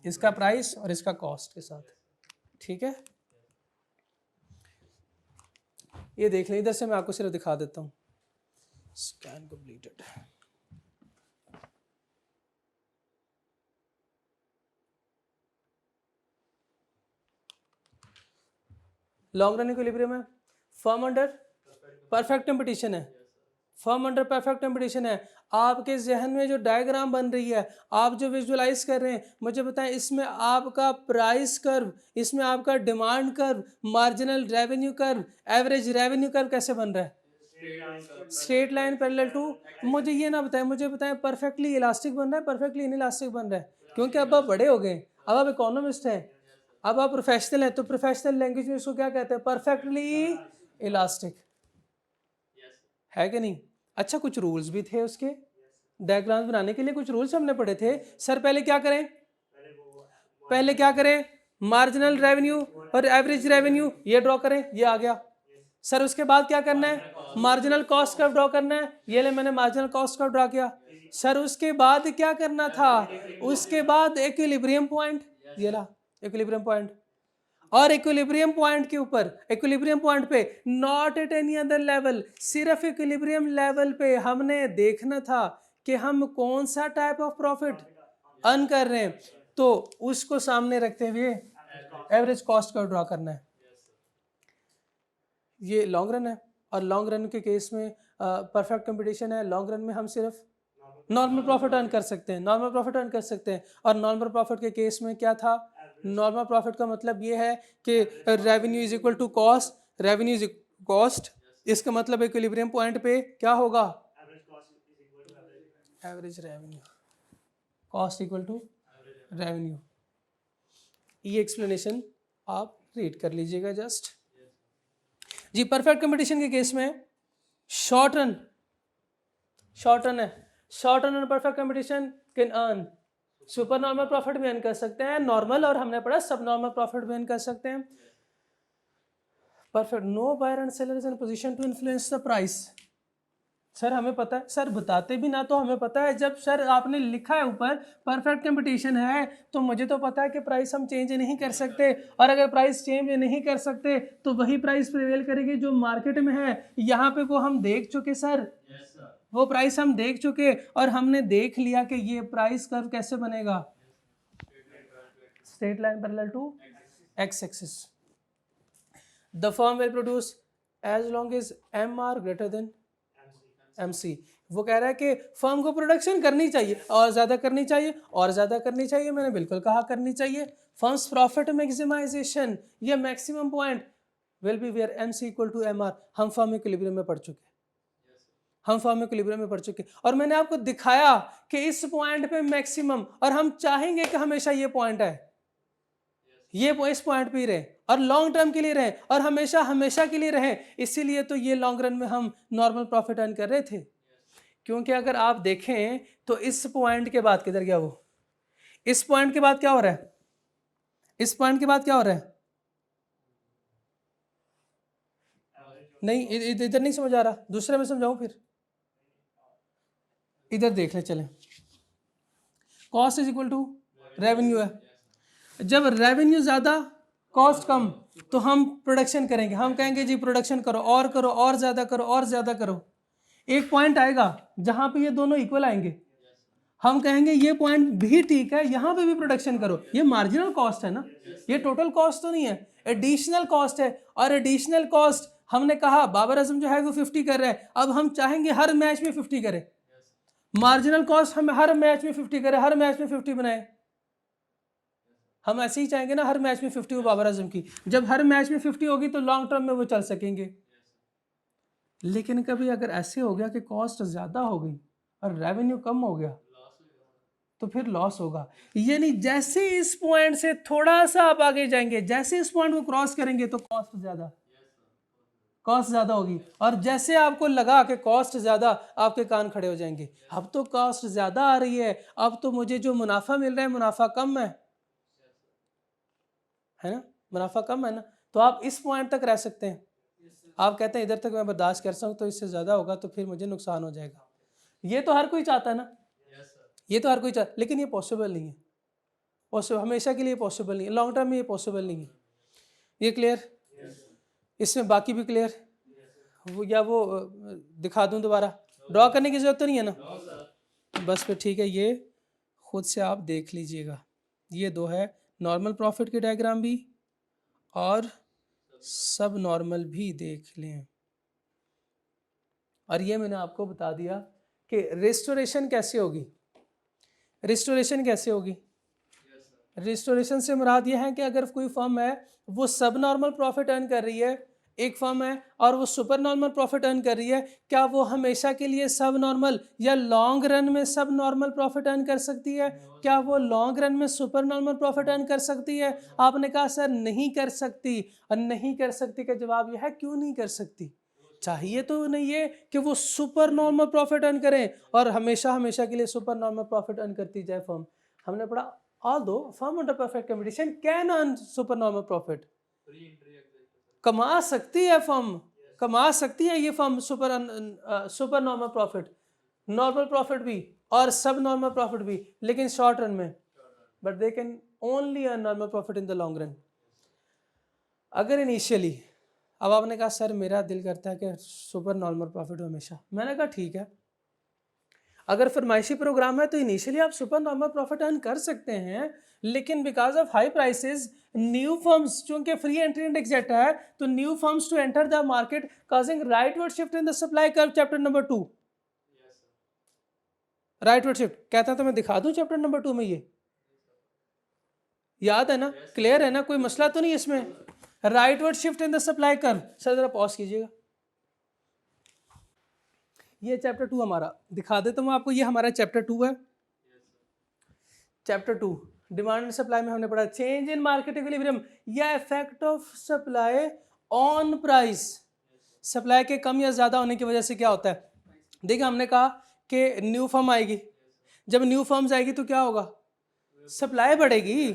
इसका प्राइस और इसका कॉस्ट के साथ, ठीक है। ये देख लें, इधर से मैं आपको सिर्फ दिखा देता हूँ। Scan completed. Long run equilibrium है, फर्म अंडर परफेक्ट कंपटीशन है, फर्म अंडर परफेक्ट कंपटीशन है। आपके जहन में जो डायग्राम बन रही है, आप जो विजुअलाइज कर रहे हैं, मुझे बताएं इसमें आपका प्राइस कर्व, इसमें आपका demand curve, marginal revenue curve, average revenue curve कैसे बन रहा है? स्ट्रेट लाइन पैरेलल टू, मुझे ये ना बताएं, मुझे बताएं परफेक्टली इलास्टिक बन रहा है, परफेक्टली इनइलास्टिक बन रहा है? क्योंकि अब आप बड़े हो गए, अब आप इकोनॉमिस्ट हैं, अब आप प्रोफेशनल हैं, तो प्रोफेशनल लैंग्वेज में इसको क्या कहते हैं? परफेक्टली इलास्टिक, है कि नहीं? अच्छा, कुछ रूल्स भी थे उसके, डायग्राम बनाने के लिए कुछ रूल्स हमने पढ़े थे। सर पहले क्या करें, पहले क्या करें? मार्जिनल रेवेन्यू और एवरेज रेवेन्यू ये ड्रॉ करें, ये आ गया। सर उसके बाद क्या करना है? मार्जिनल कॉस्ट कर्व ड्रॉ करना है, ये ले मैंने मार्जिनल कॉस्ट कर्व ड्रॉ किया। सर उसके बाद क्या करना था? उसके बाद इक्विलिब्रियम पॉइंट, ये ला इक्विलिब्रियम पॉइंट, और इक्विलिब्रियम पॉइंट के ऊपर, इक्विलिब्रियम पॉइंट पे not at any other level, सिर्फ इक्विलिब्रियम लेवल पे हमने देखना था कि हम कौन सा टाइप ऑफ प्रॉफिट अर्न कर रहे हैं, तो उसको सामने रखते हुए एवरेज कॉस्ट का ड्रॉ करना है। ये लॉन्ग रन है, और लॉन्ग रन के केस में परफेक्ट कंपटीशन है। लॉन्ग रन में हम सिर्फ नॉर्मल प्रॉफिट अर्न कर सकते हैं, नॉर्मल प्रॉफिट अर्न कर सकते हैं। और नॉर्मल प्रॉफिट के केस में क्या था? नॉर्मल प्रॉफिट का मतलब ये है कि revenue is equal to cost, revenue is cost, इसका मतलब इक्विलिब्रियम पॉइंट पे क्या होगा? Average revenue, cost equal to revenue. ये एक्सप्लेनेशन आप रीड कर लीजिएगा जस्ट जी। परफेक्ट कंपटीशन के केस में शॉर्ट रन है, शॉर्ट रन और perfect competition can earn super normal profit भी अर्न कर सकते हैं, नॉर्मल और हमने पढ़ा सब नॉर्मल प्रॉफिट भी अर्न कर सकते हैं। Perfect, no buyer and seller is in position to influence the price. Sir हमें पता है, सर बताते भी ना तो हमें पता है, जब सर आपने लिखा है ऊपर परफेक्ट कंपटीशन है तो मुझे तो पता है कि प्राइस हम चेंज नहीं कर सकते, और अगर प्राइस चेंज नहीं कर सकते तो वही प्राइस प्रिवेल करेगी जो मार्केट में है। यहाँ पे वो हम देख चुके सर, वो प्राइस हम देख चुके, और हमने देख लिया कि ये प्राइस कर्व कैसे बनेगा? Straight line parallel to x axis. The firm will produce as long as MR greater than MC। वो कह रहा है कि फर्म को प्रोडक्शन करनी चाहिए, और ज़्यादा करनी चाहिए, और ज़्यादा करनी चाहिए, मैंने बिल्कुल कहा करनी चाहिए। फर्म्स प्रॉफिट मैक्सिमाइजेशन, ये maximum point will be where MC equal to MR। हम फर्म इक्विलिब्रियम में पढ़ चुके, हम फॉर्म इक्विलिब्रियम में पढ़ चुके, और मैंने आपको दिखाया कि इस पॉइंट पे मैक्सिमम, और हम चाहेंगे कि हमेशा ये पॉइंट है, ये इस पॉइंट पे ही रहे, और लॉन्ग टर्म के लिए रहे, और हमेशा हमेशा के लिए रहे। इसीलिए तो ये लॉन्ग रन में हम नॉर्मल प्रॉफिट अर्न कर रहे थे। क्योंकि अगर आप देखें तो इस पॉइंट के बाद किधर गया वो? इस पॉइंट के बाद क्या हो रहा है? इस पॉइंट के बाद क्या हो रहा है? नहीं, इधर नहीं समझ आ रहा, दूसरे में समझाऊं फिर? इधर देख ले चलें, cost is equal to revenue है। जब रेवेन्यू ज़्यादा कॉस्ट कम, तो हम प्रोडक्शन करेंगे, हम कहेंगे जी प्रोडक्शन करो, और करो, और ज़्यादा करो, और ज़्यादा करो। एक पॉइंट आएगा जहाँ पे ये दोनों इक्वल आएंगे, हम कहेंगे ये पॉइंट भी ठीक है, यहाँ पे भी प्रोडक्शन करो। ये मार्जिनल कॉस्ट है ना, ये टोटल कॉस्ट तो नहीं है। एडिशनल कॉस्ट है, और एडिशनल कॉस्ट हमने कहा बाबर आजम जो है वो 50 कर रहा है, अब हम चाहेंगे हर मैच में 50 करें, मार्जिनल कॉस्ट हम हर मैच में 50 करें, हर मैच में 50 बनाए, हम ऐसे ही चाहेंगे ना हर मैच में 50 हो बाबर आजम की। जब हर मैच में 50 होगी तो लॉन्ग टर्म में वो चल सकेंगे। लेकिन कभी अगर ऐसे हो गया कि कॉस्ट ज़्यादा हो गई और रेवेन्यू कम हो गया तो फिर लॉस होगा। यानी जैसे इस पॉइंट से थोड़ा सा आप आगे जाएंगे, जैसे इस पॉइंट को क्रॉस करेंगे तो कॉस्ट ज़्यादा होगी, और जैसे आपको लगा कि कॉस्ट ज़्यादा, आपके कान खड़े हो जाएंगे, अब तो कॉस्ट ज़्यादा आ रही है, अब तो मुझे जो मुनाफा मिल रहा है मुनाफा कम है ना, मुनाफा कम है ना, तो आप इस पॉइंट तक रह सकते हैं। आप कहते हैं इधर तक मैं बर्दाश्त कर सकता हूँ, तो इससे ज़्यादा होगा तो फिर मुझे नुकसान हो जाएगा। ये तो हर कोई चाहता है ना, ये तो हर कोई चाहता, लेकिन ये पॉसिबल नहीं है, पॉसिबल हमेशा के लिए पॉसिबल नहीं है, लॉन्ग टर्म में ये पॉसिबल नहीं है। ये क्लियर? इसमें बाकी भी क्लियर? वो दिखा दूं दोबारा, ड्रॉ करने की जरूरत तो नहीं है ना, बस फिर ठीक है, ये खुद से आप देख लीजिएगा। ये दो है, नॉर्मल प्रॉफिट के डायग्राम भी और सब नॉर्मल भी देख लें। और ये मैंने आपको बता दिया कि रिस्टोरेशन कैसे होगी। रिस्टोरेशन कैसे होगी? रिस्टोरेशन से मुराद ये है कि अगर कोई फर्म है वो सब नॉर्मल प्रॉफिट अर्न कर रही है, एक फर्म है और वो सुपर नॉर्मल प्रॉफिट अर्न कर रही है, क्या वो हमेशा के लिए सब नॉर्मल या लॉन्ग रन में सब नॉर्मल प्रॉफिट अर्न कर सकती है? क्या वो लॉन्ग रन में सुपर नॉर्मल प्रॉफिट अर्न कर सकती है? आपने कहा सर नहीं कर सकती, और नहीं कर सकती का जवाब यह है क्यों नहीं कर सकती। चाहिए तो नहीं है कि वो सुपर नॉर्मल प्रॉफिट अर्न करें और हमेशा हमेशा के लिए सुपर नॉर्मल प्रॉफिट अर्न करती जाए फर्म। हमने पढ़ा although firm under perfect competition can earn supernormal profit, कमा सकती है फर्म, कमा सकती है ये firm super normal profit, normal profit भी और सब नॉर्मल प्रॉफिट भी, लेकिन शॉर्ट रन में, but they can only earn normal profit in the long run. अगर इनिशियली, अब आपने कहा सर मेरा दिल करता है कि सुपर नॉर्मल प्रॉफिट हो हमेशा, मैंने कहा ठीक है, अगर फरमाइशी प्रोग्राम है तो इनिशियली आप सुपर नॉर्मल प्रॉफिट अर्न कर सकते हैं, लेकिन because of high prices new firms, चूंकि फ्री एंट्री इंडेक्स डेटा है, तो new firms to enter the market causing rightward shift in the supply curve, chapter number 2। Rightward shift कहता है तो मैं दिखा दूं चैप्टर नंबर 2 में, ये याद है ना, क्लियर है ना, कोई मसला तो नहीं है इसमें। Rightward shift in the supply curve, sir जरा पॉज कीजिएगा, ये चैप्टर 2 हमारा दिखा देता हूँ आपको, ये हमारा चैप्टर 2 है। चैप्टर 2 डिमांड एंड सप्लाई में हमने पढ़ा चेंज इन मार्केट इक्विलिब्रियम या effect of supply on price. Supply के कम या ज़्यादा होने की वजह से क्या होता है? देखिए हमने कहा कि न्यू फर्म आएगी, जब न्यू फर्म्स आएगी तो क्या होगा? सप्लाई बढ़ेगी,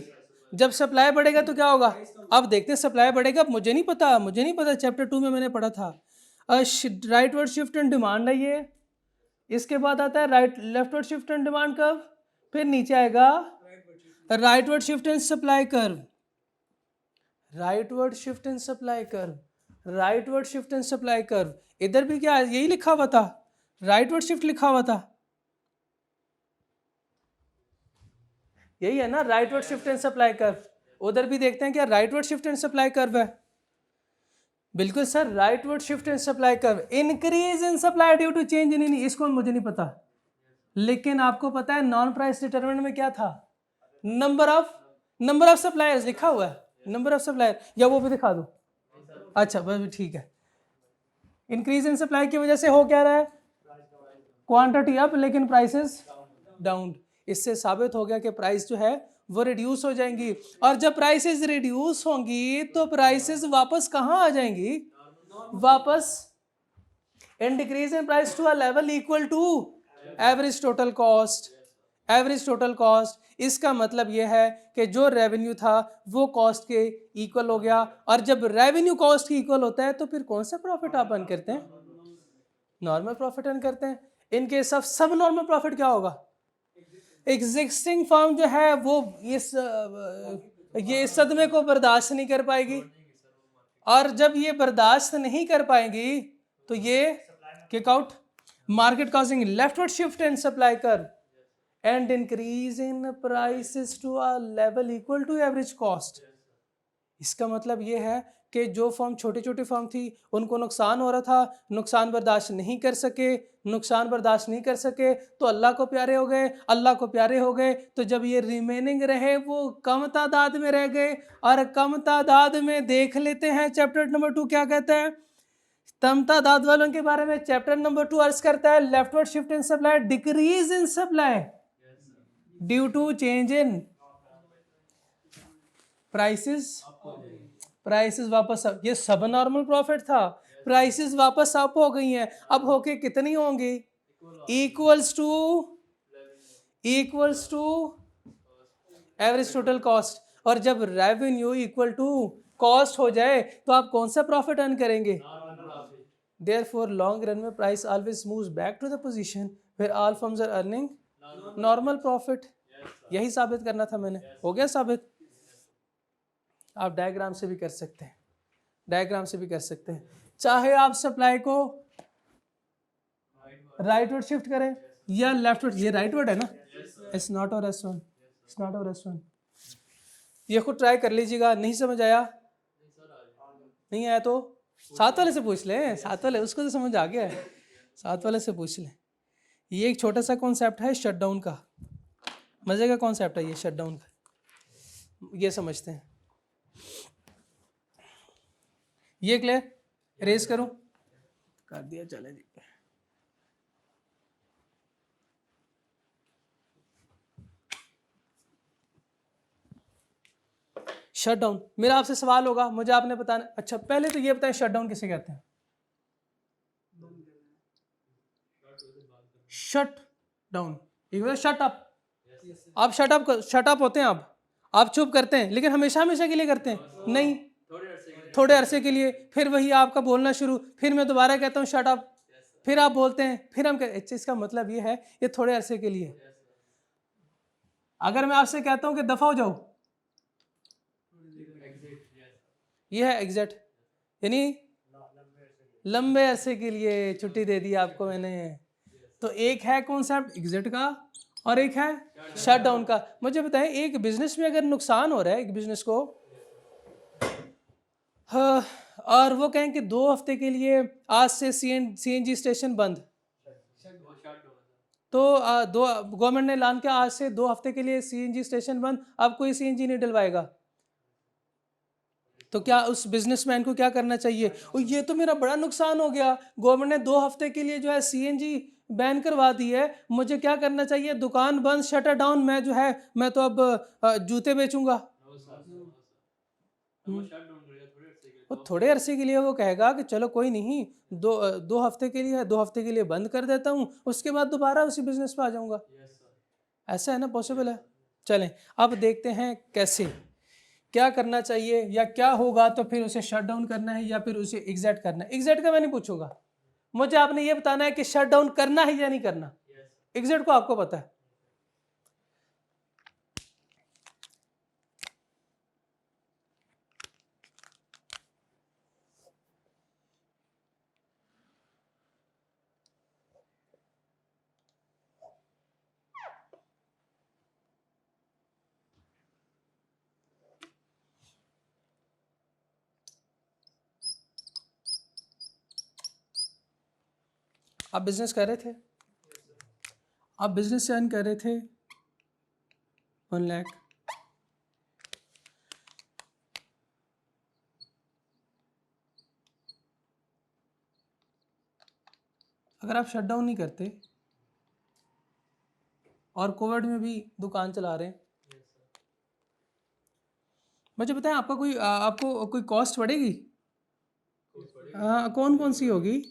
जब सप्लाई बढ़ेगा तो क्या होगा? अब देखते हैं सप्लाई बढ़ेगा, मुझे नहीं पता, चैप्टर 2 में मैंने पढ़ा था। राइटवर्ड शिफ्ट इन डिमांड है ये, इसके बाद आता है leftward shift in demand curve, फिर नीचे आएगा rightward shift in supply curve, rightward shift in supply curve, rightward shift in supply curve. इधर भी क्या यही लिखा हुआ था, राइटवर्ड शिफ्ट लिखा हुआ था, यही है ना, rightward shift in supply curve. उधर भी देखते हैं क्या rightward shift in supply curve है? बिल्कुल sir, rightward shift in supply curve, increase in supply due to change in, इसको मुझे नहीं पता, लेकिन आपको पता है नॉन प्राइस डिटरमिनेंट में क्या था? नंबर ऑफ सप्लायर्स लिखा हुआ है, नंबर ऑफ सप्लायर, या वो भी दिखा दो? अच्छा बस ठीक है। इंक्रीज इन सप्लाई की वजह से हो क्या रहा है? क्वांटिटी अप लेकिन प्राइसेस डाउन। इससे साबित हो गया कि प्राइस जो है वो रिड्यूस हो जाएंगी, और जब प्राइसेस रिड्यूस होंगी तो प्राइसेस वापस कहाँ आ जाएंगी? वापस in decrease in price to a level equal to average total cost. Average total cost, इसका मतलब यह है कि जो रेवेन्यू था वो कॉस्ट के इक्वल हो गया, और जब रेवेन्यू कॉस्ट के इक्वल होता है तो फिर कौन सा प्रॉफिट आप अर्न करते हैं? नॉर्मल प्रॉफिट अर्न करते हैं। इन केस ऑफ सब नॉर्मल प्रॉफिट क्या होगा? एग्जिस्टिंग फर्म जो है वो ये सदमे को बर्दाश्त नहीं कर पाएगी, और जब ये बर्दाश्त नहीं कर पाएंगी तो ये kick out, market causing leftward shift in supply curve and increase in prices to a level equal to average cost. इसका मतलब ये है कि जो फर्म छोटी छोटी फर्म थी उनको नुकसान हो रहा था, नुकसान बर्दाश्त नहीं कर सके, तो अल्लाह को प्यारे हो गए, तो जब ये रिमेनिंग रहे वो कम तादाद में रह गए, और कम तादाद में देख लेते हैं चैप्टर नंबर 2 क्या कहता है। कम तादाद वालों के बारे में चैप्टर नंबर 2 अर्ज करता है, leftward shift in supply, decrease in supply due to change in prices वापस अप। ये सब नॉर्मल प्रॉफिट था, प्राइसेस वापस अप हो गई हैं। अब होके कितनी होंगी, equals to average total cost. और जब रेवेन्यू इक्वल टू कॉस्ट हो जाए तो आप कौन सा प्रॉफिट अर्न करेंगे। देयरफॉर लॉन्ग रन में price always moves back to the position where all firms are earning normal profit. यही साबित करना था मैंने, हो गया साबित। आप डायग्राम से भी कर सकते हैं, चाहे आप सप्लाई को राइटवर्ड शिफ्ट करें या लेफ्टवर्ड। ये राइटवर्ड है ना, इट्स नॉट और S1, ये खुद ट्राई कर लीजिएगा। नहीं समझ आया, नहीं आया तो साथ वाले से पूछ लें, साथ वाले उसको तो समझ आ गया है, साथ वाले से पूछ लें। ये एक छोटा सा कॉन्सेप्ट है शटडाउन का, मजे का कॉन्सेप्ट है ये शटडाउन का, ये समझते हैं। ये क्लियर, रेज करूं, कर दिया, चले जी। शटडाउन, मेरा आपसे सवाल होगा, मुझे आपने बताना। अच्छा पहले तो ये बताएं शटडाउन किसे कहते हैं। शट डाउन, एक बार शट अप, आप शट अप होते हैं, आप चुप करते हैं, लेकिन हमेशा के लिए करते हैं नहीं, थोड़े अरसे के लिए, फिर वही आपका बोलना शुरू, फिर मैं दोबारा कहता हूँ शट अप, फिर आप बोलते हैं, फिर हम कहते। इसका मतलब ये है ये थोड़े अरसे के लिए। अगर मैं आपसे कहता हूँ कि दफा हो जाओ, ये है एग्जिट, यानी लंबे अरसे के लिए छुट्टी दे दी आपको मैंने। तो एक है कॉन्सेप्ट एग्जिट का और एक है शट डाउन का। मुझे बताएं, एक बिजनेस में अगर नुकसान हो रहा है एक बिजनेस को, हाँ, और वो कहें कि 2 हफ्ते के लिए आज से CNG स्टेशन बंद, तो गवर्नमेंट ने ऐलान किया आज से 2 हफ्ते के लिए CNG स्टेशन बंद, अब कोई CNG नहीं डलवाएगा। तो क्या उस बिजनेसमैन को क्या करना चाहिए, और ये तो मेरा बड़ा नुकसान हो गया, गवर्नमेंट ने 2 हफ्ते के लिए जो है CNG बैन करवा दी है, मुझे क्या करना चाहिए, दुकान बंद, शटर डाउन, मैं जो है मैं तो अब जूते बेचूंगा। वो थोड़े अरसे के लिए वो कहेगा कि चलो कोई नहीं, दो हफ्ते के लिए है, 2 हफ्ते के लिए बंद कर देता हूँ, उसके बाद दोबारा उसी बिजनेस पे आ जाऊंगा। ऐसा है ना, पॉसिबल है। चलें अब देखते हैं कैसे, क्या करना चाहिए या क्या होगा, तो फिर उसे शट डाउन करना है या फिर उसे एग्जिट करना है। एग्जिट का मैं नहीं पूछूंगा, मुझे आपने ये बताना है कि शट डाउन करना है या नहीं करना। एग्जिट को आपको पता है। आप बिजनेस कर रहे थे, आप बिजनेस से अर्न कर रहे थे 1 लाख, अगर आप शट डाउन नहीं करते और कोविड में भी दुकान चला रहे हैं, मुझे बताएं आपको कोई कॉस्ट पड़ेगी। हाँ, कौन कौन सी होगी।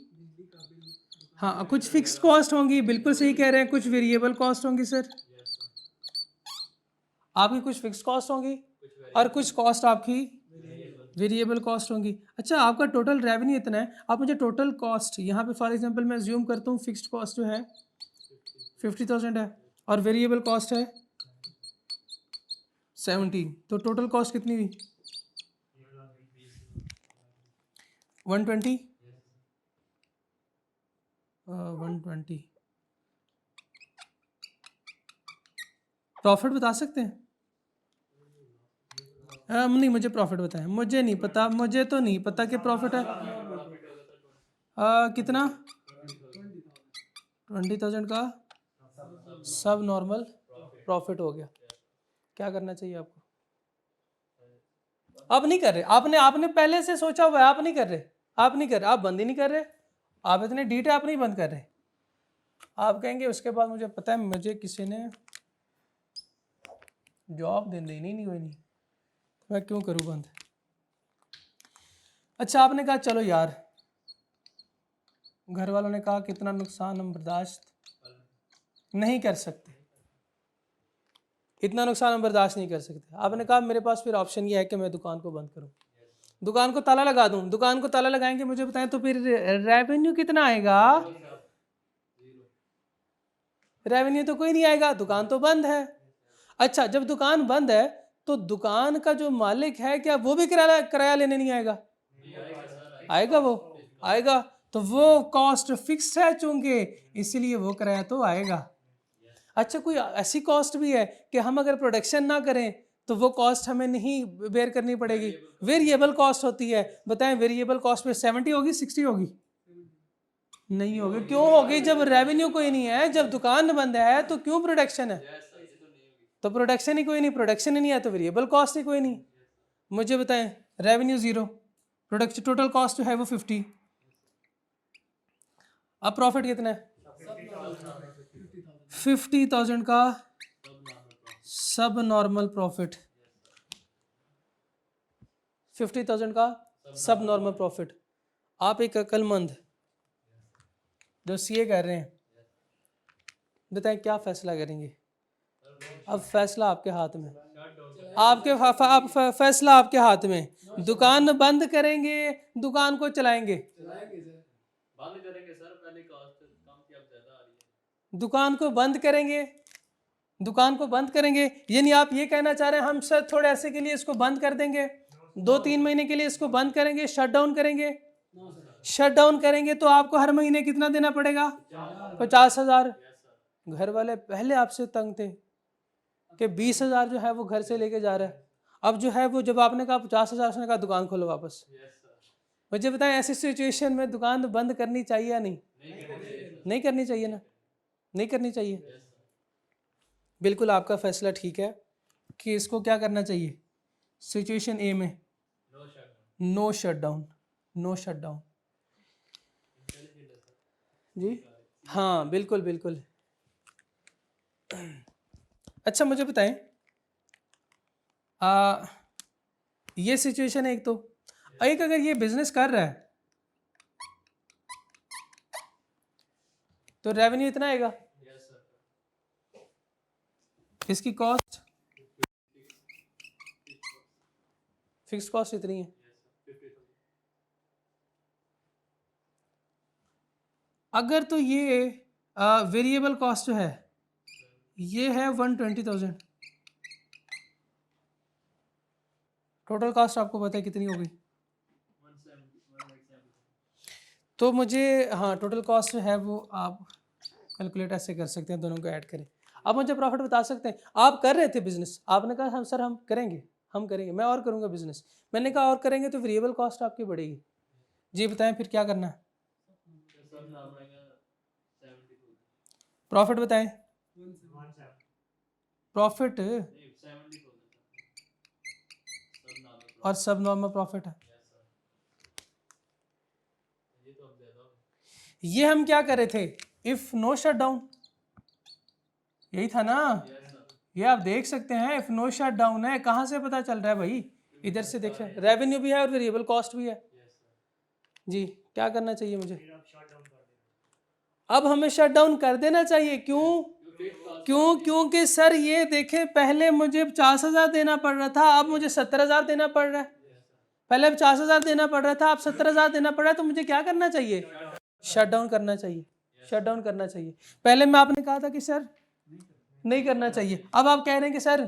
हाँ, कुछ फिक्स्ड कॉस्ट होंगी, बिल्कुल सही कह रहे हैं, कुछ वेरिएबल कॉस्ट होंगी सर, आपकी कुछ फिक्स्ड कॉस्ट होंगी और कुछ कॉस्ट आपकी वेरिएबल कॉस्ट होंगी। अच्छा, आपका टोटल रेवेन्यू इतना है, आप मुझे टोटल कॉस्ट, यहाँ पे फॉर एग्जांपल मैं अज्यूम करता हूँ फिक्स्ड कॉस्ट जो है 50,000 है और वेरिएबल कॉस्ट है 17, तो टोटल कॉस्ट कितनी हुई 120, 120। प्रॉफिट बता सकते हैं, नहीं, मुझे प्रॉफिट बताएं, मुझे नहीं पता, मुझे तो नहीं पता कि प्रॉफिट है। कितना? 20,000 का सब नॉर्मल प्रॉफिट हो गया। क्या करना चाहिए आपको? आप नहीं कर रहे, आपने पहले से सोचा हुआ है, आप नहीं कर रहे, आप नहीं कर रहे, आप बंद ही नहीं कर रहे, आप इतने डीटे आप नहीं बंद कर रहे। आप कहेंगे उसके बाद मुझे पता है मुझे किसी ने जॉब देनी नहीं, कोई नहीं, मैं क्यों करूँ बंद। अच्छा, आपने कहा चलो यार, घर वालों ने कहा कितना नुकसान हम बर्दाश्त नहीं कर सकते, इतना नुकसान हम बर्दाश्त नहीं कर सकते। आपने कहा मेरे पास फिर ऑप्शन ये है कि मैं दुकान को बंद करूं, दुकान को ताला लगा दूं। दुकान को ताला लगाएंगे, मुझे बताएं तो फिर रेवेन्यू कितना आएगा? रेवेन्यू तो कोई नहीं आएगा, दुकान तो बंद है। अच्छा, जब दुकान बंद है तो दुकान का जो मालिक है क्या वो भी किराया लेने नहीं आएगा? आएगा, वो आएगा। तो वो कॉस्ट फिक्स्ड है चूंकि, इसीलिए वो किराया तो आएगा। अच्छा, कोई ऐसी कॉस्ट भी है कि हम अगर प्रोडक्शन ना करें तो वो कॉस्ट हमें नहीं बेयर करनी पड़ेगी? वेरिएबल कॉस्ट होती है। बताएं, वेरिएबल कॉस्ट पे 70 होगी, 60 होगी? नहीं होगी। क्यों होगी? जब रेवेन्यू कोई नहीं है, जब दुकान बंद है तो क्यों प्रोडक्शन है? तो प्रोडक्शन ही कोई नहीं, प्रोडक्शन ही नहीं है तो वेरिएबल कॉस्ट ही कोई नहीं। मुझे बताएं, रेवेन्यू 0, प्रोडक्शन टोटल कॉस्ट जो है वो 50, अब प्रॉफिट कितना है? 50,000 का सब नॉर्मल प्रॉफिट, 50,000 का सब नॉर्मल प्रॉफिट। आप एक अक्लमंद जो सीए कर रहे हैं, बताएं क्या फैसला करेंगे? अब फैसला आपके हाथ में, आप फैसला आपके हाथ में। दुकान बंद करेंगे, दुकान को चलाएंगे? बंद करेंगे सर, पहले कॉस्ट कम थी, अब ज्यादा आ रही है। दुकान को बंद करेंगे, दुकान को बंद करेंगे, यानी आप ये कहना चाह रहे हैं हम सर थोड़े ऐसे के लिए इसको बंद कर देंगे, 2-3 महीने के लिए इसको बंद करेंगे, शट डाउन करेंगे? शट डाउन करेंगे तो आपको हर महीने कितना देना पड़ेगा? 50,000। घर वाले पहले आपसे तंग थे कि 20,000 जो है वो घर से लेके जा रहा है, अब जो है वो जब आपने कहा 50,000, उसने कहा दुकान खोलो वापस। मुझे बताएं, ऐसी सिचुएशन में दुकान बंद करनी चाहिए या नहीं? नहीं करनी चाहिए ना, नहीं करनी चाहिए। बिल्कुल आपका फैसला ठीक है कि इसको क्या करना चाहिए। सिचुएशन ए में no shut down, no shut down. जी हाँ, बिल्कुल बिल्कुल। अच्छा, मुझे बताएं, ये सिचुएशन है एक, तो एक अगर ये बिजनेस कर रहा है तो रेवेन्यू इतना आएगा, इसकी कॉस्ट फिक्स कॉस्ट इतनी है। अगर तो ये वेरिएबल कॉस्ट जो है ये है 120,000, टोटल कॉस्ट आपको पता है कितनी होगी? तो मुझे, हाँ, टोटल कॉस्ट जो है वो आप कैलकुलेट ऐसे कर सकते हैं, दोनों को ऐड करें। आप मुझे प्रॉफिट बता सकते हैं? आप कर रहे थे बिजनेस, आपने कहा हम सर हम करेंगे, हम करेंगे, मैं और करूँगा बिजनेस। मैंने कहा और करेंगे तो वेरिएबल कॉस्ट आपकी बढ़ेगी। जी बताएं फिर क्या करना है? प्रॉफिट बताएं, प्रॉफिट और सब नॉर्मल प्रॉफिट है। ये हम क्या कर रहे थे? इफ नो शट डाउन, यही था ना? ये आप देख सकते हैं, इफ नो शट डाउन है। कहाँ से पता चल रहा है भाई? इधर से देखें, रेवेन्यू भी है और वेरिएबल कॉस्ट भी है। जी क्या करना चाहिए मुझे? अब हमें शट डाउन कर देना चाहिए। क्यों? क्योंकि सर ये देखें, पहले मुझे 50,000 देना पड़ रहा था, अब मुझे 70,000 देना पड़ रहा है। पहले 50,000 देना पड़ रहा था, अब 70,000 देना पड़ रहा है, तो मुझे क्या करना चाहिए? शट डाउन करना चाहिए, शट डाउन करना चाहिए। पहले मैं आपने कहा था कि सर नहीं करना चाहिए, अब आप कह रहे हैं कि सर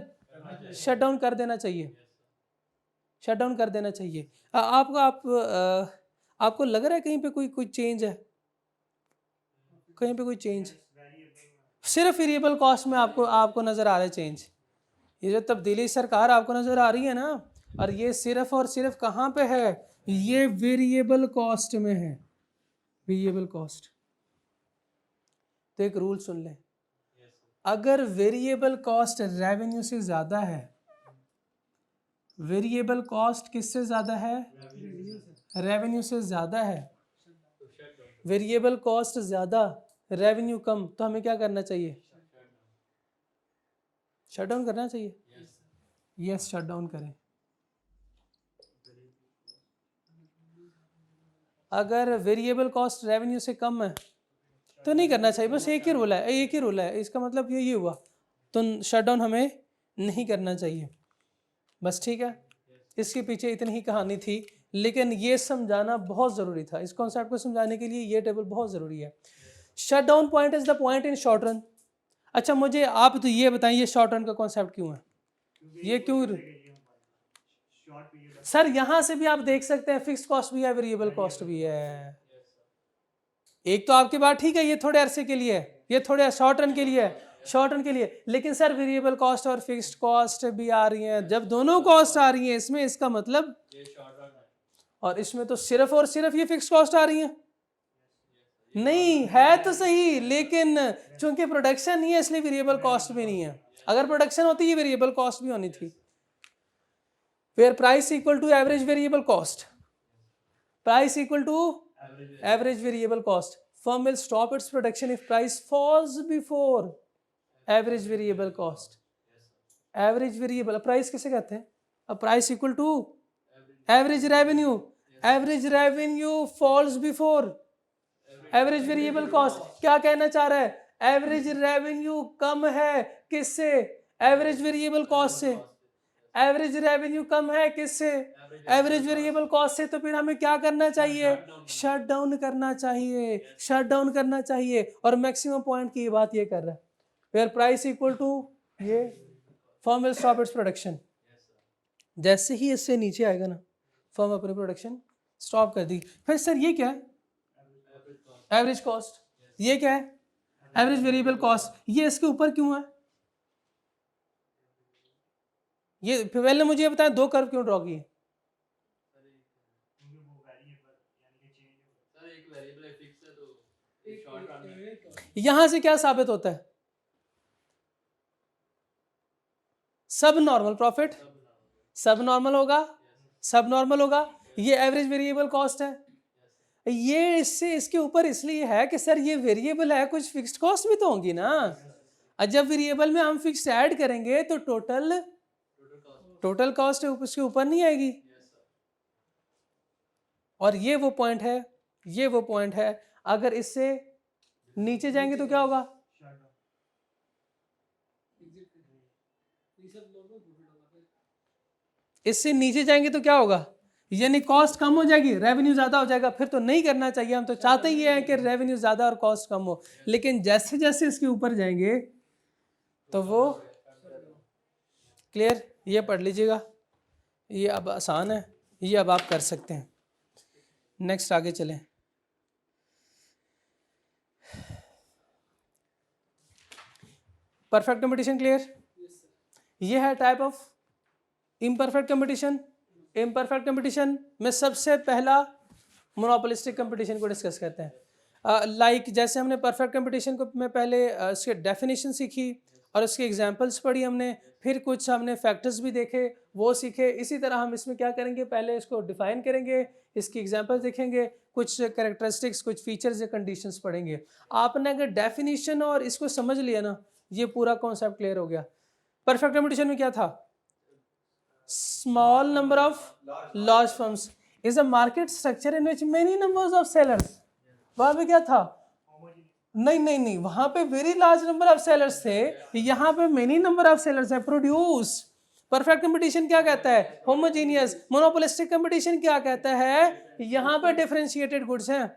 शट डाउन कर देना चाहिए, शट डाउन कर देना चाहिए। आपको लग रहा है कहीं पे कोई चेंज है? कहीं पे कोई चेंज? सिर्फ वेरिएबल कॉस्ट में आपको नजर आ रहा है चेंज? ये जो तब्दीली सरकार आपको नजर आ रही है ना, और ये सिर्फ और सिर्फ कहाँ पे है, ये वेरिएबल कॉस्ट में है, वेरिएबल कॉस्ट। तो एक रूल सुन लें, अगर वेरिएबल कॉस्ट रेवेन्यू से ज्यादा है, वेरिएबल कॉस्ट किससे ज्यादा है, रेवेन्यू से ज्यादा है, वेरिएबल कॉस्ट ज्यादा रेवेन्यू कम, तो हमें क्या करना चाहिए, शट डाउन करना चाहिए। यस, शट डाउन करें। अगर वेरिएबल कॉस्ट रेवेन्यू से कम है तो नहीं करना चाहिए, बस एक ही रूल है, एक ही रूल है, इसका मतलब ये हुआ, तो शट डाउन हमें नहीं करना चाहिए, बस ठीक है। इसके पीछे इतनी ही कहानी थी, लेकिन ये समझाना बहुत ज़रूरी था, इस कॉन्सेप्ट को समझाने के लिए ये टेबल बहुत ज़रूरी है। Shut down point is the point in short run. अच्छा मुझे आप तो ये बताएं, ये शॉर्ट रन का कॉन्सेप्ट क्यों है, ये क्यों सर? यहां से भी आप देख सकते हैं फिक्स्ड कॉस्ट भी है, वेरिएबल कॉस्ट भी है। एक तो आपकी बात ठीक है, ये थोड़े अरसे के लिए है, ये थोड़े शॉर्ट रन के लिए है, शॉर्ट रन के लिए, लेकिन सर वेरिएबल कॉस्ट और फिक्स्ड कॉस्ट भी आ रही हैं। जब दोनों कॉस्ट आ रही हैं इसमें, इसका मतलब और इसमें तो सिर्फ और सिर्फ ये फिक्स्ड कॉस्ट आ रही हैं। नहीं है तो सही, लेकिन चूंकि प्रोडक्शन नहीं है इसलिए वेरिएबल कॉस्ट भी नहीं है। अगर प्रोडक्शन होती है वेरिएबल कॉस्ट भी होनी थी। where price equal to average variable cost, price equal to average variable cost, firm will stop its production if price falls before average variable cost। average variable price किसे कहते हैं, अब price equal to average revenue, average revenue falls before average variable cost। क्या कहना चाह रहा है, average revenue कम है किससे, average variable cost से, एवरेज रेवेन्यू कम है किससे, एवरेज वेरिएबल कॉस्ट से। तो फिर हमें क्या करना चाहिए, शट डाउन करना चाहिए, शट डाउन करना चाहिए। और मैक्सिमम पॉइंट की बात ये कर रहा है, वेयर प्राइस इक्वल टू ये, firm will stop its production. जैसे ही इससे नीचे आएगा ना, फर्म अपनी प्रोडक्शन स्टॉप कर दी। फिर सर ये क्या है, एवरेज कॉस्ट, ये क्या है, एवरेज वेरिएबल कॉस्ट, ये इसके ऊपर क्यों है, ये पहले मुझे ये बताएं दो कर्व क्यों ड्रॉ किए। यहां से क्या साबित होता है, सब नॉर्मल प्रॉफिट, सब नॉर्मल होगा, सब नॉर्मल होगा। ये एवरेज वेरिएबल कॉस्ट है, ये इससे इसके ऊपर इसलिए है कि सर ये वेरिएबल है, कुछ फिक्स्ड कॉस्ट भी तो होंगी ना। और जब वेरिएबल में हम फिक्स्ड ऐड करेंगे तो टोटल कॉस्ट उसके ऊपर नहीं आएगी। और ये वो पॉइंट है, ये वो पॉइंट है, अगर इससे नीचे जाएंगे तो क्या होगा, इससे नीचे जाएंगे तो क्या होगा, यानी कॉस्ट कम हो जाएगी, रेवेन्यू ज्यादा हो जाएगा। फिर तो नहीं करना चाहिए, हम तो चाहते ही हैं कि रेवेन्यू ज्यादा और कॉस्ट कम हो, लेकिन जैसे जैसे इसके ऊपर जाएंगे तो वो क्लियर, ये पढ़ लीजिएगा, ये अब आसान है, ये अब आप कर सकते हैं। नेक्स्ट आगे चलें। परफेक्ट कंपटीशन क्लियर, ये है type of imperfect competition. Imperfect competition में सबसे पहला मोनोपोलिस्टिक कंपटीशन को डिस्कस करते हैं। लाइक जैसे हमने परफेक्ट कंपटीशन को में पहले उसके डेफिनेशन सीखी और उसके एग्जांपल्स पढ़ी हमने, फिर कुछ हमने फैक्टर्स भी देखे वो सीखे। इसी तरह हम इसमें क्या करेंगे, पहले इसको डिफाइन करेंगे, इसकी एग्जांपल्स देखेंगे, कुछ कैरेक्टरिस्टिक्स, कुछ फीचर्स या कंडीशंस पढ़ेंगे। आपने अगर डेफिनेशन और इसको समझ लिया ना, ये पूरा कॉन्सेप्ट क्लियर हो गया। परफेक्ट कंपटीशन में क्या था, small number of large firms is a market structure in which many numbers of sellers. वहां पे क्या था, नहीं, वहां पे very large number of sellers थे, यहाँ पे मेनी नंबर ऑफ सेलर्स है। प्रोड्यूस, परफेक्ट कंपटीशन क्या कहता है, होमोजीनियस। मोनोपोलिस्टिक कंपटीशन क्या कहता है, यहाँ पे डिफरेंशिएटेड गुड्स हैं।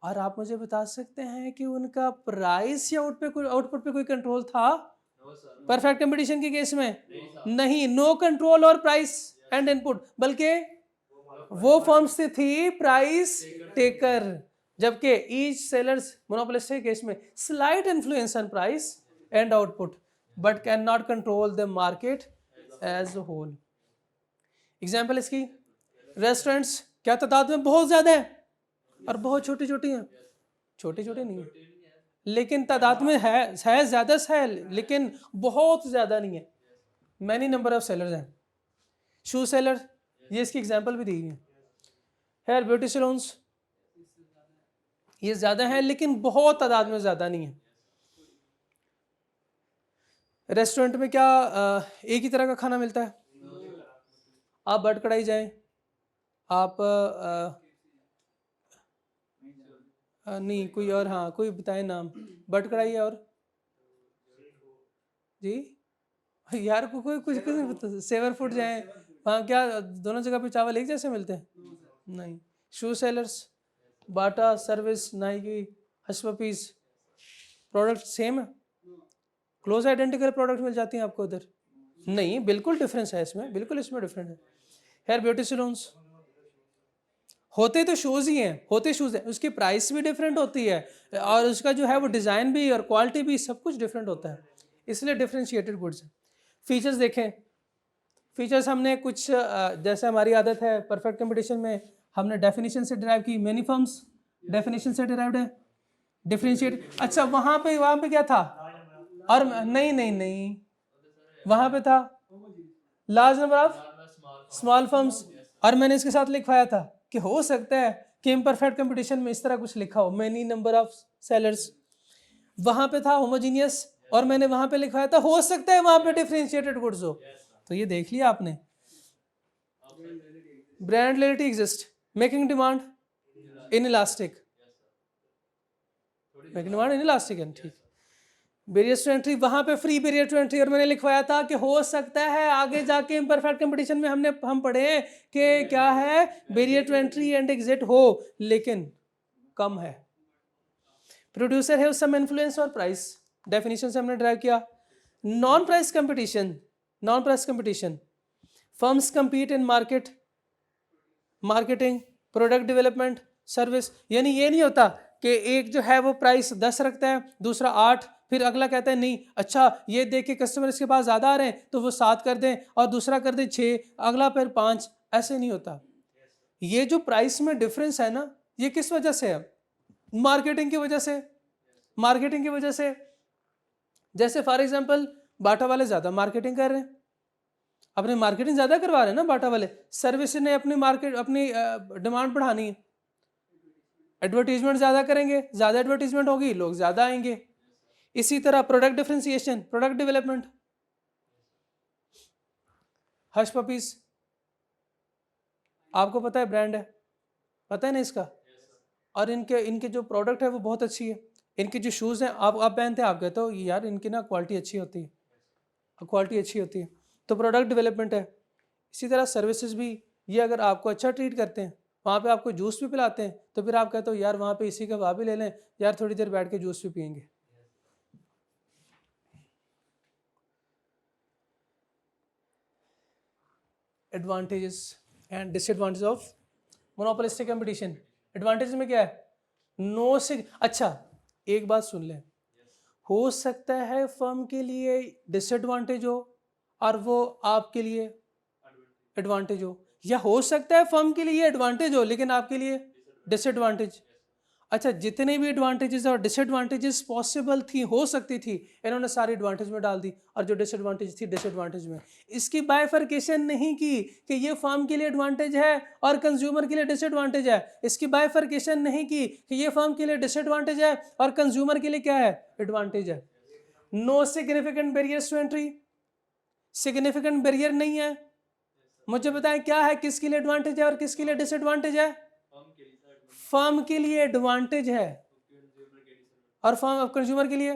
और आप मुझे बता सकते हैं कि उनका प्राइस या आउटपुट पे कोई कंट्रोल था, परफेक्ट कंपटीशन के केस में नहीं, नो कंट्रोल और प्राइस एंड इनपुट, बल्कि वो फर्म्स थी प्राइस टेकर, जबकि ईच सेलर्स मोनोपोलिस्टिक केस में slight influence on price and output but cannot control the market as a whole. Example इसकी, रेस्टोरेंट्स क्या तादाद में बहुत ज़्यादा है और बहुत छोटी छोटी हैं, छोटे छोटे नहीं है लेकिन तादाद में है ज़्यादा है लेकिन बहुत ज़्यादा नहीं है, मैनी नंबर ऑफ सेलर्स हैं। शू सेलर, ये इसकी एग्जांपल भी दी हुई है। हेयर ब्यूटी सैलून्स, ये ज़्यादा है लेकिन बहुत तादाद में ज़्यादा नहीं है। रेस्टोरेंट में क्या एक ही तरह का खाना मिलता है? आप बट कढ़ाई जाएं, आप नहीं कोई और, हाँ कोई बताए नाम, बट कढ़ाई है और जी यार को कोई कुछ नहीं पता। सेवर फूड जाए, वहाँ क्या दोनों जगह पे चावल एक जैसे मिलते हैं? नहीं। Shoe sellers, Bata, Servis, Nike, Hush Puppies, product same है, क्लोज आइडेंटिकल प्रोडक्ट मिल जाती हैं आपको उधर? नहीं, बिल्कुल डिफरेंस है इसमें, बिल्कुल इसमें डिफरेंट है। हेयर ब्यूटी सैलून्स होते तो शूज़ ही हैं, होते शूज़ हैं, उसकी प्राइस भी डिफरेंट होती है और उसका जो है वो डिज़ाइन भी और क्वालिटी भी सब कुछ डिफरेंट होता है, इसलिए डिफरेंशिएटेड गुड्स हैं। फीचर्स देखें, फीचर्स हमने कुछ जैसे हमारी आदत है परफेक्ट कंपटीशन में हमने डेफिनेशन से डिराइव की, मेनी फर्म्स डेफिनेशन से डिराइव्ड है, डिफरेंशिएट। अच्छा वहाँ पे क्या था? और नहीं वहाँ पे था large number of small firms और मैंने इसके साथ लिखवाया था कि हो सकता है कि इम्परफेक्ट कंपटीशन में इस तरह कुछ लिखा हो, मेनी नंबर ऑफ सेलर्स। वहाँ पे था होमोजीनियस और मैंने वहाँ पे लिखवाया था हो सकता है वहाँ पे डिफरेंशिएटेड गुड्स हो। तो ये देख लिया आपने। Brand loyalty exist, making demand in elastic, making demand in elastic है, ठीक। बैरियर्स टू एंट्री, वहाँ पे फ्री बैरियर टू एंट्री और मैंने लिखवाया था कि हो सकता है आगे जाके इम्परफेक्ट कंपटीशन में हम पढ़े कि क्या है barrier to entry and exit हो, लेकिन कम है। प्रोड्यूसर है सम इन्फ्लुएंस और प्राइस, डेफिनेशन से हमने ड्राइव किया। Non price competition, non price competition, firms compete in market, marketing, product development, service. यानी ये नहीं होता कि एक जो है वो प्राइस 10 रखता है, दूसरा 8, फिर अगला कहता है नहीं अच्छा ये देख के कस्टमर इसके पास ज़्यादा आ रहे हैं तो वो 7 कर दें और दूसरा कर दें 6, अगला फिर 5, ऐसे नहीं होता। ये जो प्राइस में डिफरेंस है ना, ये किस वजह से है? मार्केटिंग की वजह से, मार्केटिंग की वजह से। जैसे फॉर एग्जांपल बाटा वाले ज़्यादा मार्केटिंग कर रहे हैं, अपनी मार्केटिंग ज़्यादा करवा रहे हैं ना बाटा वाले, सर्विस ने अपनी मार्केट अपनी डिमांड बढ़ानी है, एडवर्टीजमेंट ज़्यादा करेंगे, ज़्यादा एडवर्टीजमेंट होगी, लोग ज़्यादा आएंगे। इसी तरह product differentiation, product development, hush puppies आपको पता है ब्रांड है, पता है ना इसका, और इनके जो प्रोडक्ट है वो बहुत अच्छी है। इनके जो शूज़ हैं आप पहनते हैं, आप कहते हो यार इनकी ना क्वालिटी अच्छी होती है, क्वालिटी अच्छी होती है, तो प्रोडक्ट डेवलपमेंट है। इसी तरह सर्विसेज भी, ये अगर आपको अच्छा ट्रीट करते हैं, वहाँ पे आपको जूस भी पिलाते हैं, तो फिर आप कहते हो यार वहाँ पे इसी का वहाँ भी ले लें, यार थोड़ी देर बैठ के जूस भी पियेंगे। Advantages and disadvantage of monopolistic competition. Advantage में क्या है? नो से, अच्छा एक बात सुन लें, हो सकता है फर्म के लिए डिसएडवांटेज हो और वो आपके लिए एडवांटेज हो, या हो सकता है फर्म के लिए एडवांटेज हो लेकिन आपके लिए डिसएडवांटेज। अच्छा जितने भी एडवांटेजेस और डिसएडवांटेजेस पॉसिबल थी, हो सकती थी, इन्होंने सारी एडवांटेज में डाल दी और जो डिसएडवांटेज थी डिसएडवांटेज में। इसकी बाइफर्केशन नहीं की कि ये फर्म के लिए एडवांटेज है और कंज्यूमर के लिए डिसएडवांटेज है। इसकी बाइफर्केशन नहीं की कि ये फर्म के लिए डिसएडवांटेज है और कंज्यूमर के लिए क्या है, एडवांटेज है। No significant barriers to entry, significant barrier नहीं है। मुझे बताएं क्या है, किसके लिए एडवांटेज है और किसके लिए डिसएडवांटेज है? फर्म के लिए एडवांटेज है और फर्म कंज्यूमर के लिए,